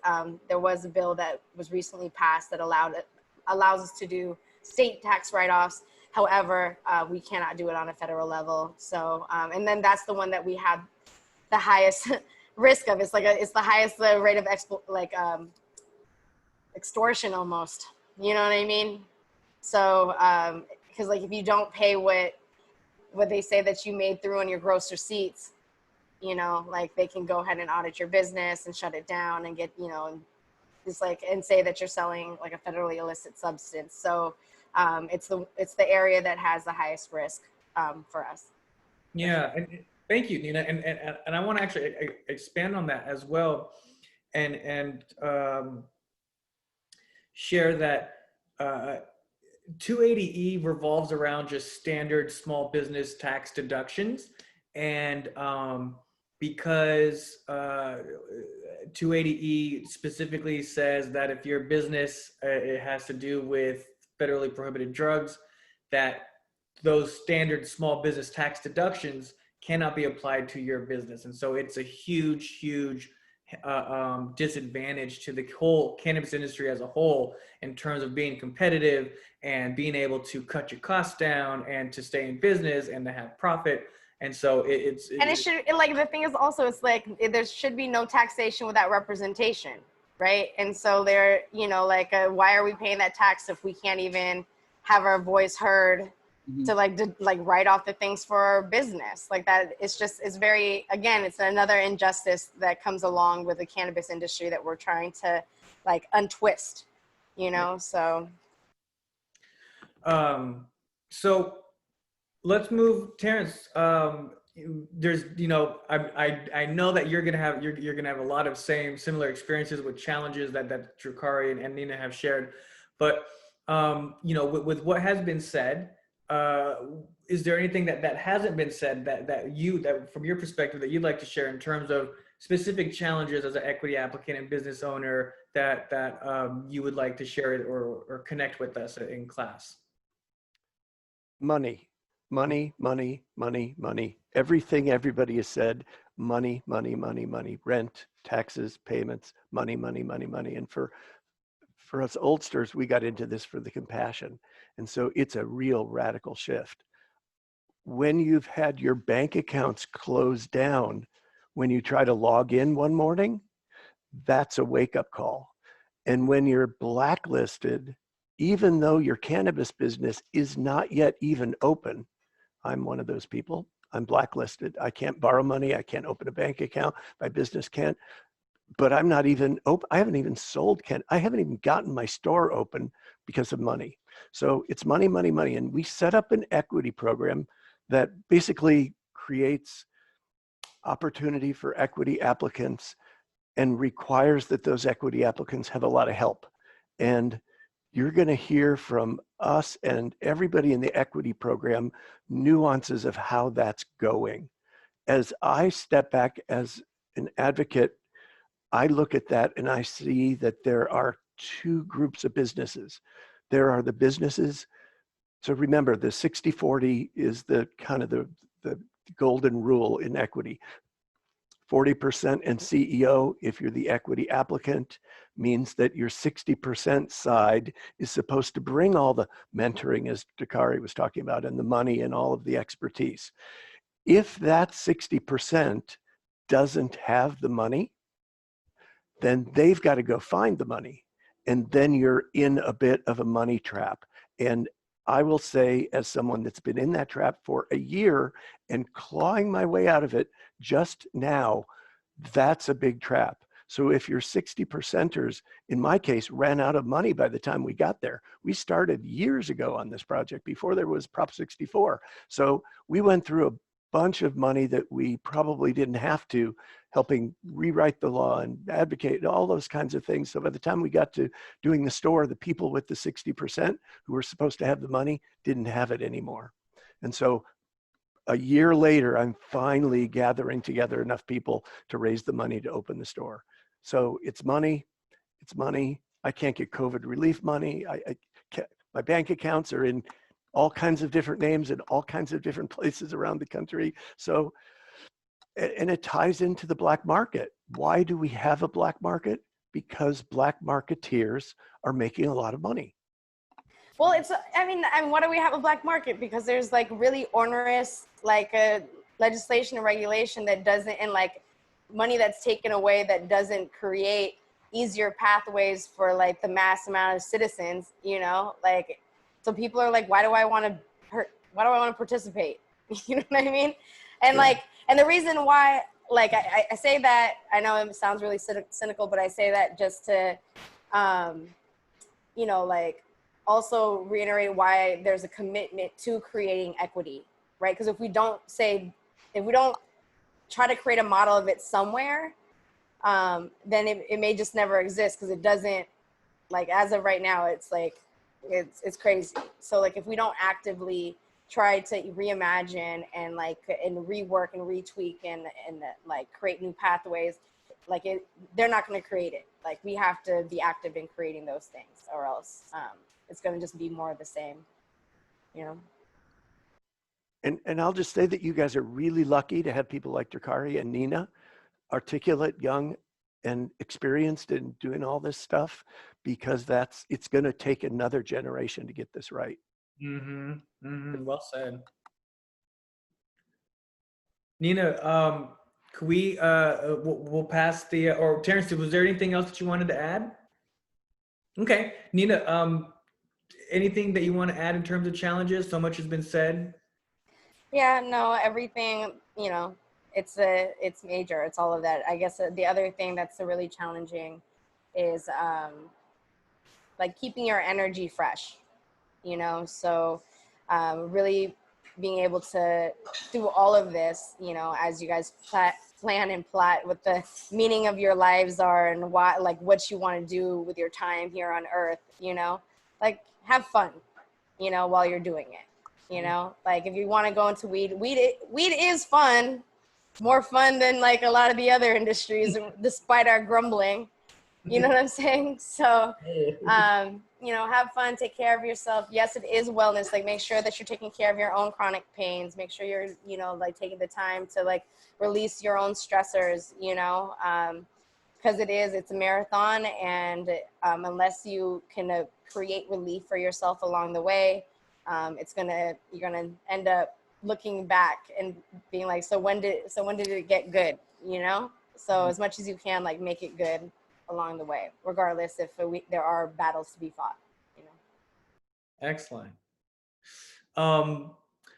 There was a bill that was recently passed that allows us to do state tax write-offs. However, we cannot do it on a federal level. So, and then that's the one that we have the highest risk of. It's the highest rate of extortion almost. You know what I mean? So, because like if you don't pay what they say that you made through on your gross receipts, you know, like they can go ahead and audit your business and shut it down and get, you know, just like, and say that you're selling like a federally illicit substance. So it's the area that has the highest risk for us. Yeah, and thank you, Nina. And I want to actually expand on that as well, and share that 280E revolves around just standard small business tax deductions, and because 280E specifically says that if your business it has to do with federally prohibited drugs, that those standard small business tax deductions cannot be applied to your business. And so it's a huge disadvantage to the whole cannabis industry as a whole in terms of being competitive and being able to cut your costs down and to stay in business and to have profit. And so it should, like, the thing is also, it's like, there should be no taxation without representation, right? And so there, you know, like, why are we paying that tax if we can't even have our voice heard to like write off the things for our business? Like that, it's very, again, it's another injustice that comes along with the cannabis industry that we're trying to like untwist, you know? So let's move, Terrence. There's, you know, I know that you're gonna have a lot of similar experiences with challenges that Drakari and Nina have shared, but you know, with what has been said, is there anything that hasn't been said that from your perspective that you'd like to share in terms of specific challenges as an equity applicant and business owner that you would like to share it or connect with us in class? Money. Everything everybody has said, money. Rent, taxes, payments, money. And for us oldsters, we got into this for the compassion. And so it's a real radical shift. When you've had your bank accounts closed down, when you try to log in one morning, that's a wake-up call. And when you're blacklisted, even though your cannabis business is not yet even open, I'm one of those people. I'm blacklisted. I can't borrow money. I can't open a bank account. My business can't. But I'm not even open. I haven't even sold. I haven't even gotten my store open because of money. So it's money. And we set up an equity program that basically creates opportunity for equity applicants and requires that those equity applicants have a lot of help. And you're going to hear from us and everybody in the equity program nuances of how that's going. As I step back as an advocate, I look at that and I see that there are two groups of businesses. There are the businesses. So remember, the 60-40 is the kind of the golden rule in equity. 40% and CEO, if you're the equity applicant, means that your 60% side is supposed to bring all the mentoring, as Drakari was talking about, and the money and all of the expertise. If that 60% doesn't have the money, then they've got to go find the money. And then you're in a bit of a money trap. And I will say, as someone that's been in that trap for a year and clawing my way out of it just now, that's a big trap. So if your 60%ers, in my case, ran out of money by the time we got there. We started years ago on this project before there was Prop 64. So we went through a bunch of money that we probably didn't have to, helping rewrite the law and advocate, all those kinds of things. So by the time we got to doing the store, the people with the 60% who were supposed to have the money didn't have it anymore. And so a year later, I'm finally gathering together enough people to raise the money to open the store. So it's money. I can't get COVID relief money. My bank accounts are in all kinds of different names in all kinds of different places around the country. So, and it ties into the black market. Why do we have a black market? Because black marketeers are making a lot of money. well, I mean, why do we have a black market? Because there's like really onerous, like legislation and regulation that doesn't, and like money that's taken away that doesn't create easier pathways for like the mass amount of citizens, you know, like, so people are like, why do I want to participate? You know what I mean? And like, and the reason why, like, I say that, I know it sounds really cynical, but I say that just to, you know, like, also reiterate why there's a commitment to creating equity, right? Because if we don't try to create a model of it somewhere, then it may just never exist, because it doesn't, like, as of right now, it's like, it's crazy. So like, if we don't actively try to reimagine and like, and rework and retweak and like create new pathways, like they're not going to create it. Like, we have to be active in creating those things, or else it's going to just be more of the same. you know. And I'll just say that you guys are really lucky to have people like Drakari and Nina, articulate, young, and experienced in doing all this stuff, because it's going to take another generation to get this right. Mm-hmm. Mm-hmm. Well said. Nina, could we, we'll pass the, or Terrence, was there anything else that you wanted to add? Okay, Nina, anything that you want to add in terms of challenges? So much has been said. Yeah, no, everything, you know, it's major. It's all of that. I guess the other thing that's really challenging is like keeping your energy fresh, you know? So really being able to do all of this, you know, as you guys plan and plot what the meaning of your lives are and why, like what you want to do with your time here on earth, you know, like have fun, you know, while you're doing it, you know, like if you want to go into weed is fun, more fun than like a lot of the other industries, despite our grumbling. You know what I'm saying? So, you know, have fun, take care of yourself. Yes, it is wellness. Like, make sure that you're taking care of your own chronic pains. Make sure you're, you know, like taking the time to like release your own stressors, you know, because it's a marathon. And unless you can create relief for yourself along the way, you're gonna end up looking back and being like, so when did it get good? You know? So as much as you can, like, make it good along the way, regardless if there are battles to be fought, you know. Excellent.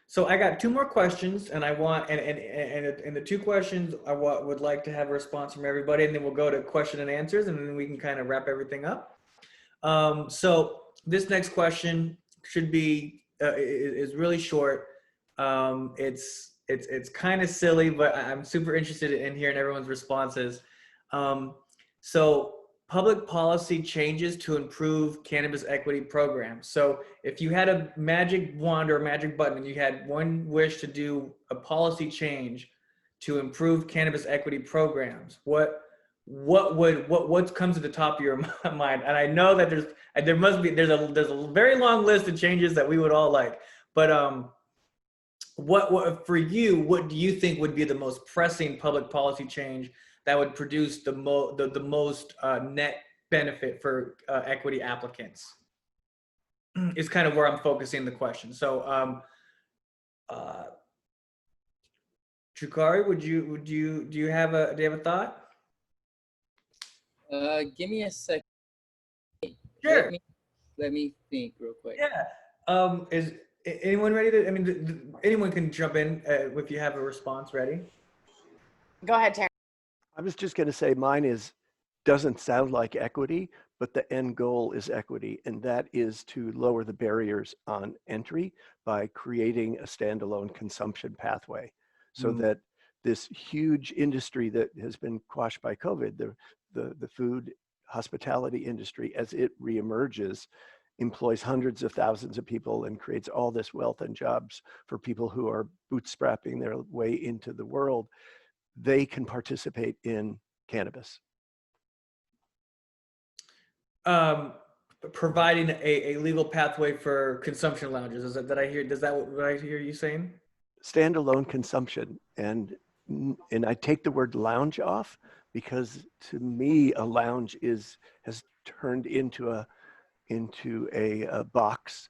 So I got two more questions, and I want and the two questions would like to have a response from everybody, and then we'll go to question and answers, and then we can kind of wrap everything up. So this next question should be is really short. It's kind of silly, but I'm super interested in hearing everyone's responses. So public policy changes to improve cannabis equity programs. So if you had a magic wand or a magic button and you had one wish to do a policy change to improve cannabis equity programs, what comes to the top of your mind? And I know that there's a very long list of changes that we would all like, but what for you, what do you think would be the most pressing public policy change that would produce the most net benefit for equity applicants? Is kind of where I'm focusing the question. So Chukari, do you have a thought? Give me a second. Sure. Let me think real quick. Yeah. Is anyone ready to? I mean, anyone can jump in if you have a response ready. Go ahead, Terrence. I was just going to say mine doesn't sound like equity, but the end goal is equity, and that is to lower the barriers on entry by creating a standalone consumption pathway, so that this huge industry that has been quashed by COVID, the food hospitality industry, as it reemerges, employs hundreds of thousands of people and creates all this wealth and jobs for people who are bootstrapping their way into the world. They can participate in cannabis. Providing a legal pathway for consumption lounges. Is that I hear? Does that what I hear you saying? Standalone consumption, and I take the word lounge off, because to me a lounge has turned into a box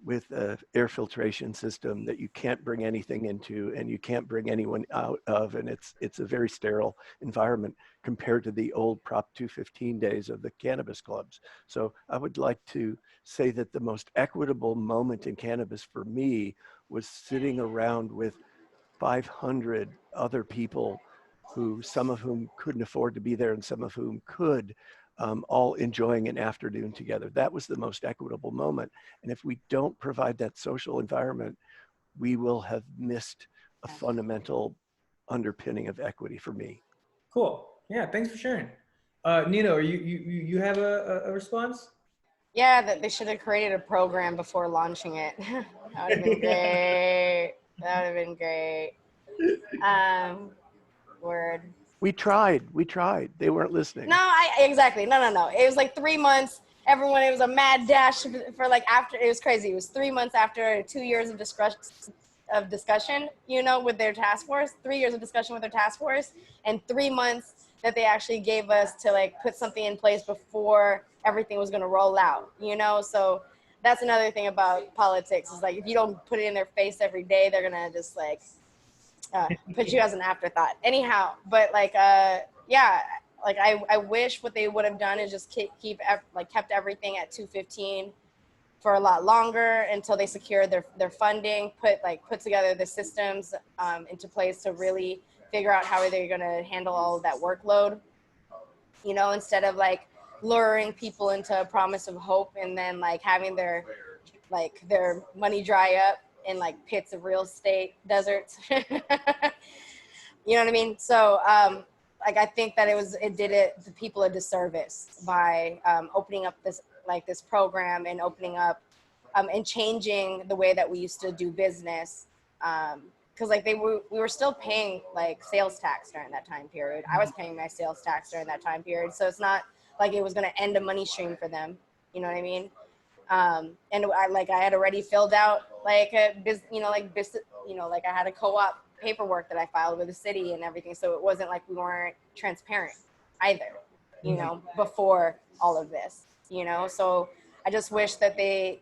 with an air filtration system that you can't bring anything into and you can't bring anyone out of, and it's a very sterile environment compared to the old Prop 215 days of the cannabis clubs. So I would like to say that the most equitable moment in cannabis for me was sitting around with 500 other people, some of whom couldn't afford to be there and some of whom could, all enjoying an afternoon together. That was the most equitable moment. And if we don't provide that social environment, we will have missed a fundamental underpinning of equity for me. Cool. Yeah. Thanks for sharing. Nino, you have a response? Yeah, that they should have created a program before launching it. That would have been great. That would have been great. Word. We tried. They weren't listening. No, exactly. No. It was like 3 months. everyone, it was a mad dash for like after, it was crazy. It was 3 months after 2 years of discussion, you know, with their task force, 3 years of discussion with their task force, and 3 months that they actually gave us to like put something in place before everything was going to roll out, you know? So that's another thing about politics is like, if you don't put it in their face every day, they're going to just like put you as an afterthought anyhow. But like, yeah, like I wish what they would have done is just kept everything at 215 for a lot longer until they secured their funding, put together the systems into place to really figure out how they're going to handle all of that workload, you know, instead of like luring people into a promise of hope and then like having their money dry up in like pits of real estate deserts. You know what I mean? So like I think that it did the people a disservice by opening up this program and opening up and changing the way that we used to do business. Because like we were still paying like sales tax during that time period. I was paying my sales tax during that time period. So it's not like it was going to end a money stream for them. You know what I mean? And I had already filled out like I had a co-op paperwork that I filed with the city and everything. So it wasn't like we weren't transparent either, you know, before all of this, you know? So I just wish that they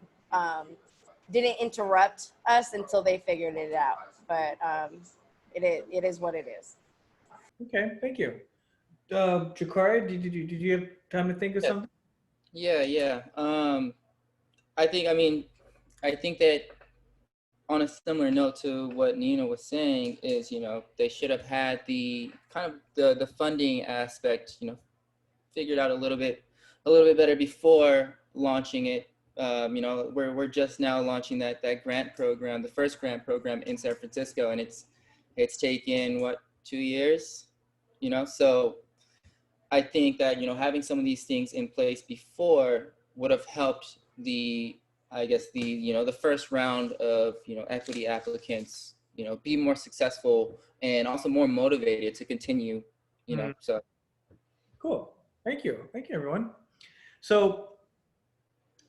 didn't interrupt us until they figured it out. But it is what it is. Okay, thank you. Jakari, did you have time to think of something? Yeah. I think that on a similar note to what Nina was saying is, you know, they should have had the kind of the funding aspect, you know, figured out a little bit better before launching it. You know, we're just now launching that grant program, the first grant program in San Francisco, and it's taken what, 2 years, you know. So I think that, you know, having some of these things in place before would have helped the first round of, you know, equity applicants, you know, be more successful and also more motivated to continue, you know. So Cool. Thank you, everyone. So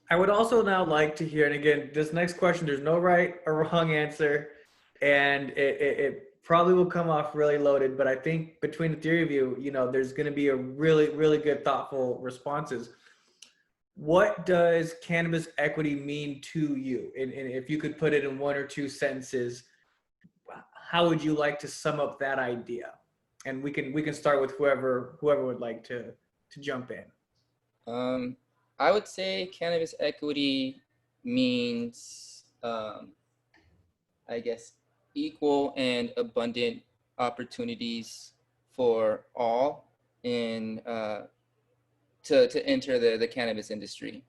I would also now like to hear, and again, this next question, there's no right or wrong answer, and it probably will come off really loaded, but I think between the three of you, you know, there's going to be a really, really good, thoughtful responses. What does cannabis equity mean to you? And if you could put it in 1 or 2 sentences, how would you like to sum up that idea? And we can start with whoever would like to jump in. I would say cannabis equity means, I guess, equal and abundant opportunities for all in to enter the cannabis industry.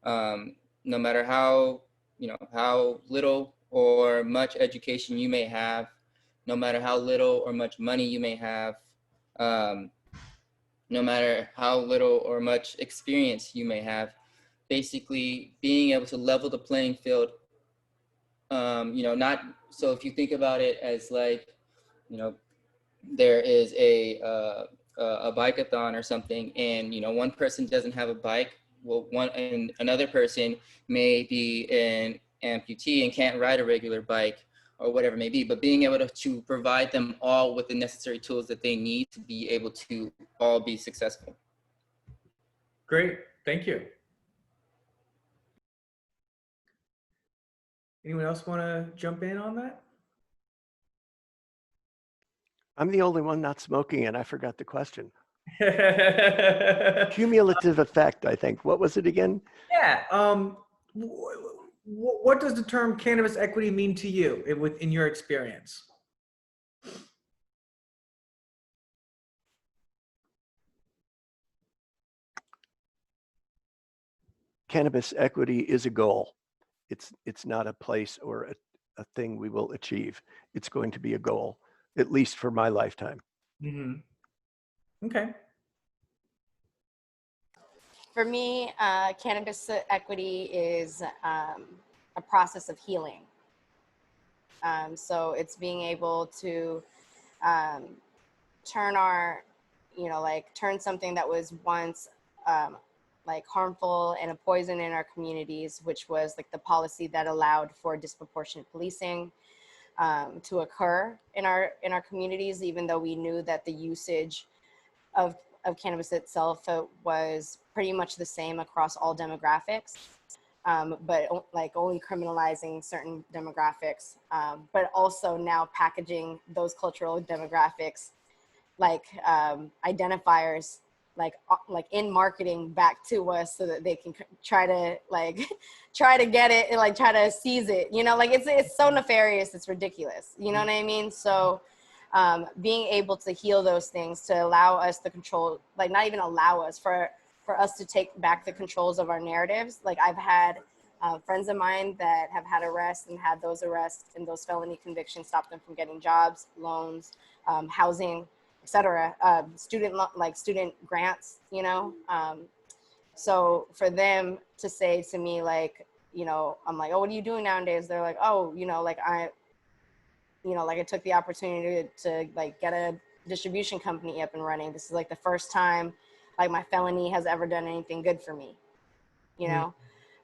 No matter how, you know, how little or much education you may have, no matter how little or much money you may have, no matter how little or much experience you may have, basically being able to level the playing field. You know, not so if you think about it as like, you know, there is a bike-a-thon or something, and, you know, one person doesn't have a bike, well, another person may be an amputee and can't ride a regular bike or whatever it may be, but being able to provide them all with the necessary tools that they need to be able to all be successful. Great, thank you. Anyone else want to jump in on that? I'm the only one not smoking and I forgot the question. Cumulative effect, I think. What was it again? Yeah. What does the term cannabis equity mean to you in your experience? Cannabis equity is a goal. It's not a place or a thing we will achieve. It's going to be a goal, at least for my lifetime. Mm-hmm. Okay. For me, cannabis equity is a process of healing. So it's being able to turn turn something that was once like harmful and a poison in our communities, which was like the policy that allowed for disproportionate policing to occur in our communities, even though we knew that the usage of cannabis itself was pretty much the same across all demographics, but like only criminalizing certain demographics, but also now packaging those cultural demographics like identifiers like in marketing back to us so that they can try to like try to get it and like try to seize it, you know, like it's so nefarious, it's ridiculous, you know what I mean? So being able to heal those things to allow us the control, like not even allow us, for us to take back the controls of our narratives. Like I've had friends of mine that have had arrests and had those arrests and those felony convictions stop them from getting jobs, loans, housing, etc. Student grants, you know. So for them to say to me, like, you know, I'm like, oh, what are you doing nowadays? They're like, oh, you know, like I took the opportunity to like get a distribution company up and running. This is like the first time like my felony has ever done anything good for me, you know.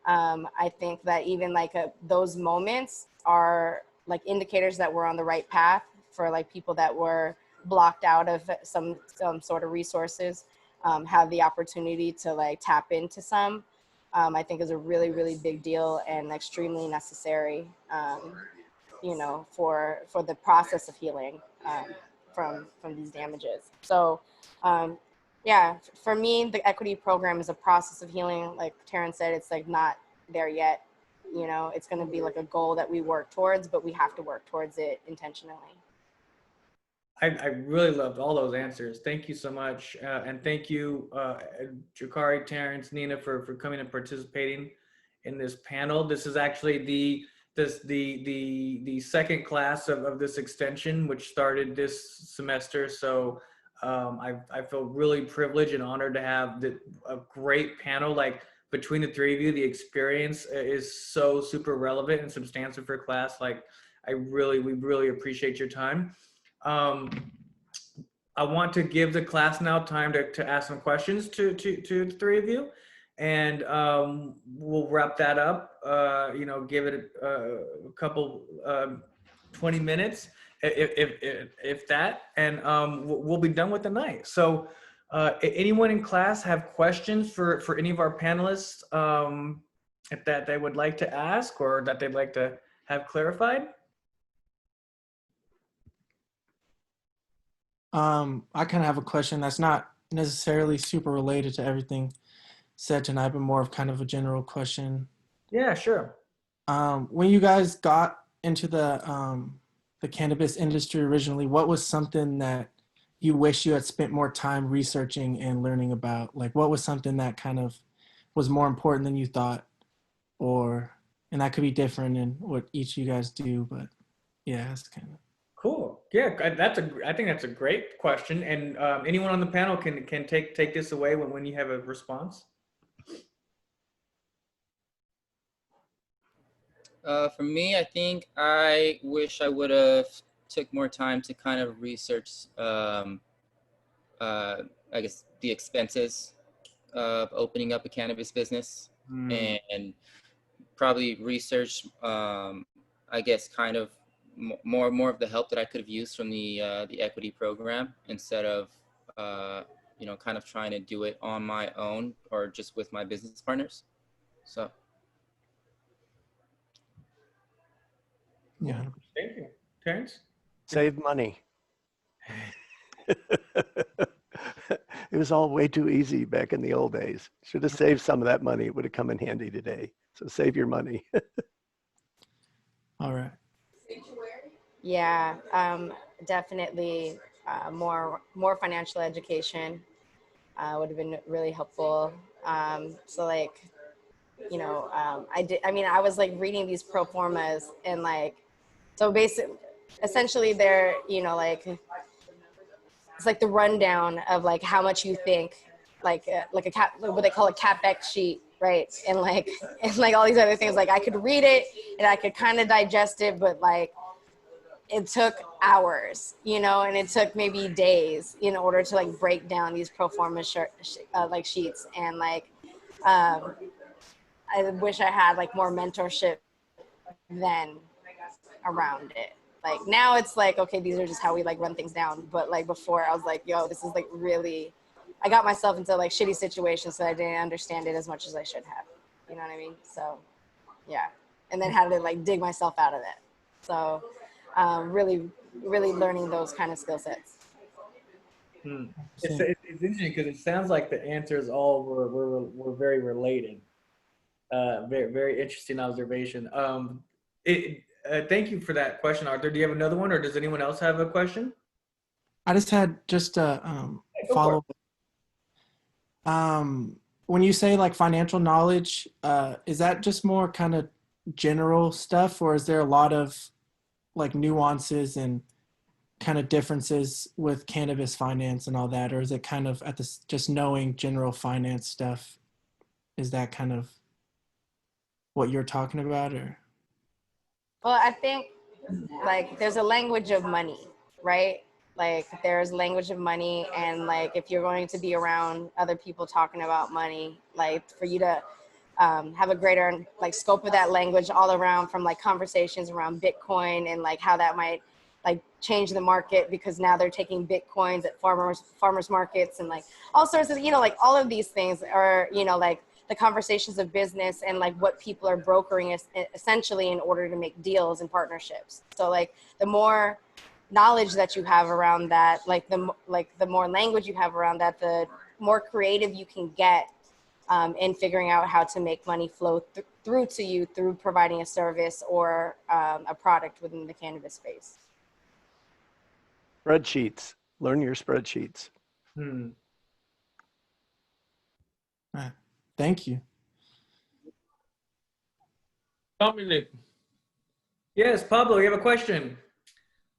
I think that even like those moments are like indicators that we're on the right path for like people that were blocked out of some sort of resources, have the opportunity to like tap into some. I think is a really, really big deal and extremely necessary, you know, for the process of healing from these damages. So yeah, for me, the equity program is a process of healing. Like Terrence said, it's like not there yet. You know, it's going to be like a goal that we work towards, but we have to work towards it intentionally. I really loved all those answers. Thank you so much. And thank you, Jakari, Terrence, Nina, for coming and participating in this panel. This is actually the second class of this extension, which started this semester. So I feel really privileged and honored to have a great panel. Like between the three of you, the experience is so super relevant and substantive for class. Like we really appreciate your time. I want to give the class now time to ask some questions to the three of you, and we'll wrap that up. You know, give it a couple 20 minutes, if that, and we'll be done with the night. So, anyone in class have questions for any of our panelists, if that they would like to ask or that they'd like to have clarified? I kind of have a question that's not necessarily super related to everything said tonight, but more of kind of a general question. Yeah, sure. When you guys got into the cannabis industry originally, what was something that you wish you had spent more time researching and learning about? Like, what was something that kind of was more important than you thought, and that could be different in what each of you guys do, but yeah, that's kind of. Cool. Yeah, I think that's a great question. And anyone on the panel can take this away when you have a response. For me, I think I wish I would have took more time to kind of research, I guess, the expenses of opening up a cannabis business, and probably research, I guess, kind of more of the help that I could have used from the equity program instead of you know, kind of trying to do it on my own or just with my business partners. So Yeah. Thank you. Terrence? Save money. It was all way too easy back in the old days. Should have saved some of that money. It would have come in handy today. So save your money. All right. Yeah, definitely more financial education would have been really helpful. So like, you know, I was like reading these pro formas and like, so essentially they're, you know, like, it's like the rundown of like how much you think, like what they call a CapEx sheet, right? And like all these other things, like I could read it and I could kind of digest it, but like it took hours, you know, and it took maybe days in order to like break down these pro forma like sheets. And like Um, I wish I had like more mentorship then around it. Like now it's like, okay, these are just how we like run things down. But like before I was like, yo, this is like really, I got myself into like shitty situations so I didn't understand it as much as I should have. You know what I mean? So yeah. And then had to like dig myself out of it. So really, really learning those kind of skill sets. It's interesting because it sounds like the answers all were very related. Very, very interesting observation. Thank you for that question, Arthur. Do you have another one, or does anyone else have a question? I just had just a Go for it. follow. When you say like financial knowledge, is that just more kind of general stuff, or is there a lot of like nuances and kind of differences with cannabis finance and all that, or is it kind of at this just knowing general finance stuff? Is that kind of what you're talking about, or? Well, I think like there's a language of money, right? Like there's language of money, and like if you're going to be around other people talking about money, like for you to have a greater like scope of that language all around, from like conversations around Bitcoin and like how that might like change the market, because now they're taking Bitcoins at farmers markets and like all sorts of, you know, like all of these things are, you know, like the conversations of business and like what people are brokering essentially in order to make deals and partnerships. So like the more knowledge that you have around that, like the more language you have around that, the more creative you can get in figuring out how to make money flow through to you through providing a service or a product within the cannabis space. Spreadsheets. Learn your spreadsheets. Thank you. Dominic, Yes, Pablo, you have a question.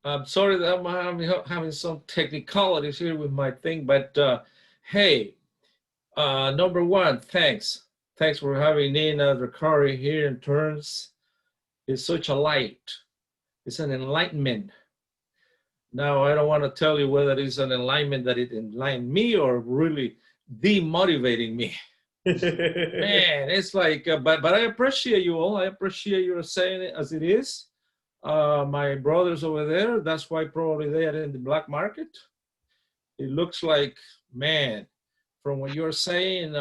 I'm sorry that I'm having some technicalities here with my thing, but hey, number one, thanks. Thanks for having Nina Dracari here in turns. It's such a light. It's an enlightenment. Now, I don't want to tell you whether it's an enlightenment that it enlightened me or really demotivating me. Man, it's like, but I appreciate you all. I appreciate you saying it as it is. My brothers over there, that's why probably they are in the black market. It looks like, man, from what you're saying,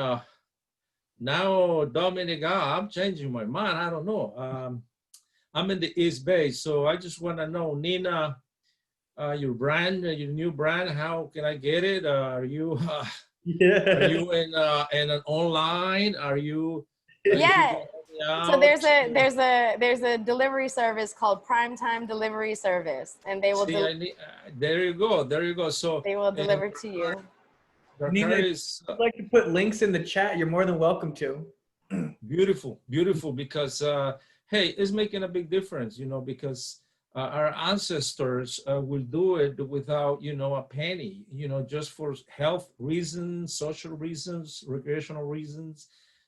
now, Dominic, I'm changing my mind. I don't know. I'm in the East Bay, so I just want to know, Nina, your brand, your new brand, how can I get it? Are you Yeah. are you in an online? Are you? Yeah. So Out? there's a delivery service called Primetime Delivery Service, and they will See, there you go. There you go. So they will deliver to you. Nina, if is you'd like to put links in the chat, you're more than welcome to. beautiful, beautiful, because hey, it's making a big difference, you know, because our ancestors will do it without, you know, a penny, you know, just for health reasons, social reasons, recreational reasons.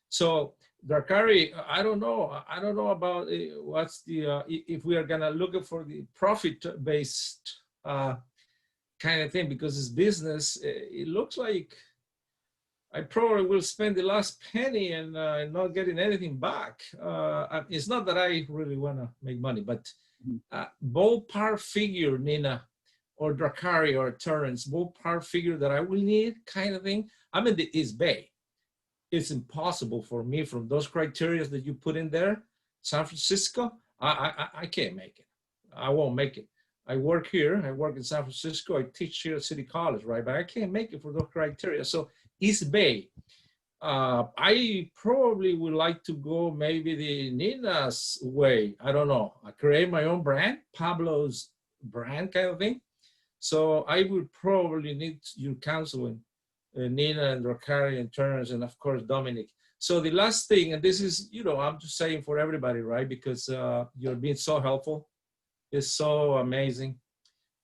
So Dracari, I don't know about what's the if we are gonna look for the profit-based kind of thing, because it's business. It looks like I probably will spend the last penny and not getting anything back. It's not that I really want to make money, but ballpark figure, Nina, or Dracari or Terrence, ballpark figure that I will need, kind of thing. I'm in the East Bay. It's impossible for me from those criteria that you put in there. San Francisco, I can't make it. I won't make it. I work here. I work in San Francisco. I teach here at City College, right? But I can't make it for those criteria. So East Bay, I probably would like to go maybe the Nina's way. I don't know. I create my own brand, Pablo's brand kind of thing. So I would probably need your counseling, Nina and Dracari and Terrence, and of course, Dominic. So the last thing, and this is, you know, I'm just saying for everybody, right? Because you're being so helpful. It's so amazing.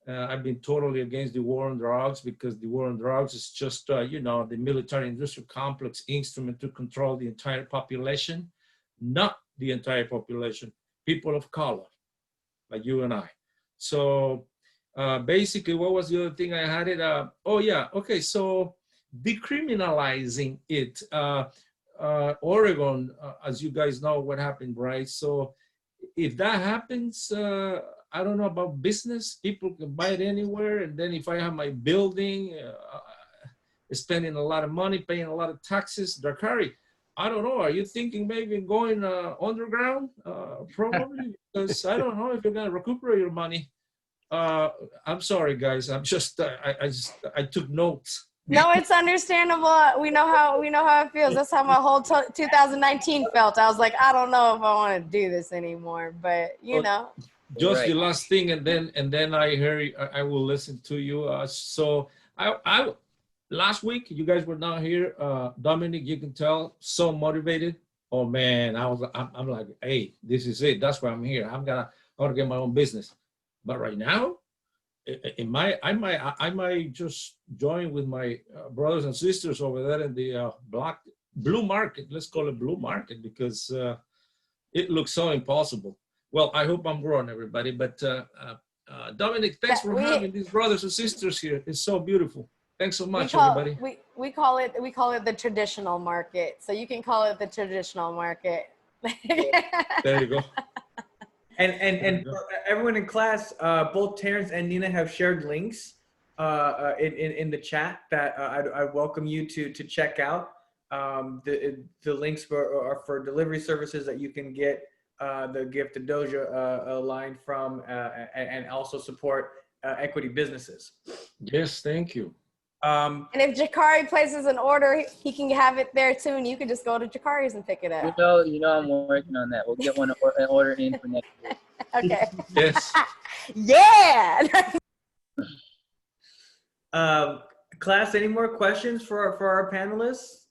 I've been totally against the war on drugs, because the war on drugs is just, you know, the military industrial complex instrument to control the entire population, not the entire population, people of color, like you and I. So basically, what was the other thing I had it? Oh yeah, okay, so decriminalizing it. Oregon, as you guys know what happened, right? So if that happens, I don't know about business. People can buy it anywhere. And then if I have my building, spending a lot of money, paying a lot of taxes, Dakari, I don't know. Are you thinking maybe going underground? Probably, because I don't know if you're gonna recuperate your money. I'm sorry, guys. I'm just I took notes. No, it's understandable. We know how it feels. That's how my whole 2019 felt. I was like, I don't know if I want to do this anymore, but you know. Just Right. the last thing, and then I hear I will listen to you. So I last week you guys were not here. Dominic, you can tell, so motivated. Oh man, I'm like, hey, this is it. That's why I'm here. I'm gonna get my own business. But right now, I might just join with my brothers and sisters over there in the blue market. Let's call it blue market because it looks so impossible. Well, I hope I'm wrong, everybody. But Dominic, thanks for having these brothers and sisters here. It's so beautiful. Thanks so much, everybody. We call it the traditional market. So you can call it the traditional market. There you go. And for everyone in class, both Terrence and Nina have shared links in the chat that I welcome you to check out. The links are for delivery services that you can get the Gift to Doja line from and also support equity businesses. Yes, thank you. And if Jakari places an order, he can have it there too, and you can just go to Jakari's and pick it up. You know, I'm working on that. We'll get an order in for next week. Okay. Yes. Yeah. Class, any more questions for our panelists?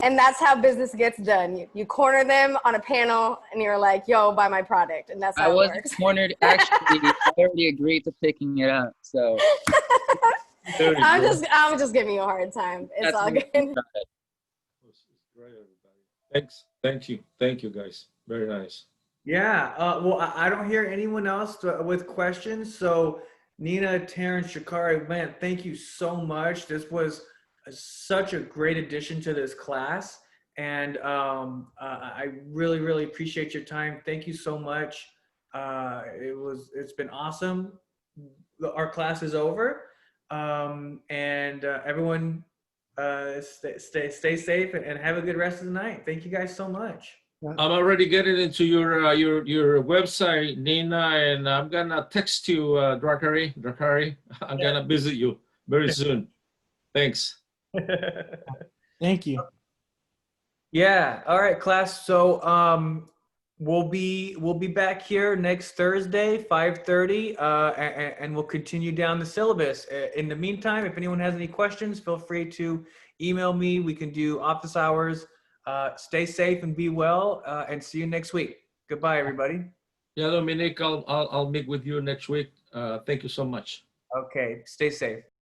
And that's how business gets done. You corner them on a panel and you're like, yo, buy my product. And that's how I it wasn't works. cornered. Actually, I already agreed to picking it up. So I'm just giving you a hard time. It's all good. Thanks. Thank you, guys. Very nice. Yeah. Well, I don't hear anyone else with questions. So Nina, Terrence, Shakari, man, thank you so much. This was such a great addition to this class. And I really, really appreciate your time. Thank you so much. It's been awesome. Our class is over. And everyone stay safe and have a good rest of the night. Thank you guys so much. I'm already getting into your website, Nina, and I'm gonna text you, Drakari. I'm gonna visit you very soon. Thanks. Thank you. Yeah. All right, class. So we'll be back here next Thursday, 5:30, and we'll continue down the syllabus. In the meantime, if anyone has any questions, feel free to email me. We can do office hours. Stay safe and be well, and see you next week. Goodbye, everybody. Yeah, Dominic, I'll meet with you next week. Thank you so much. Okay. Stay safe.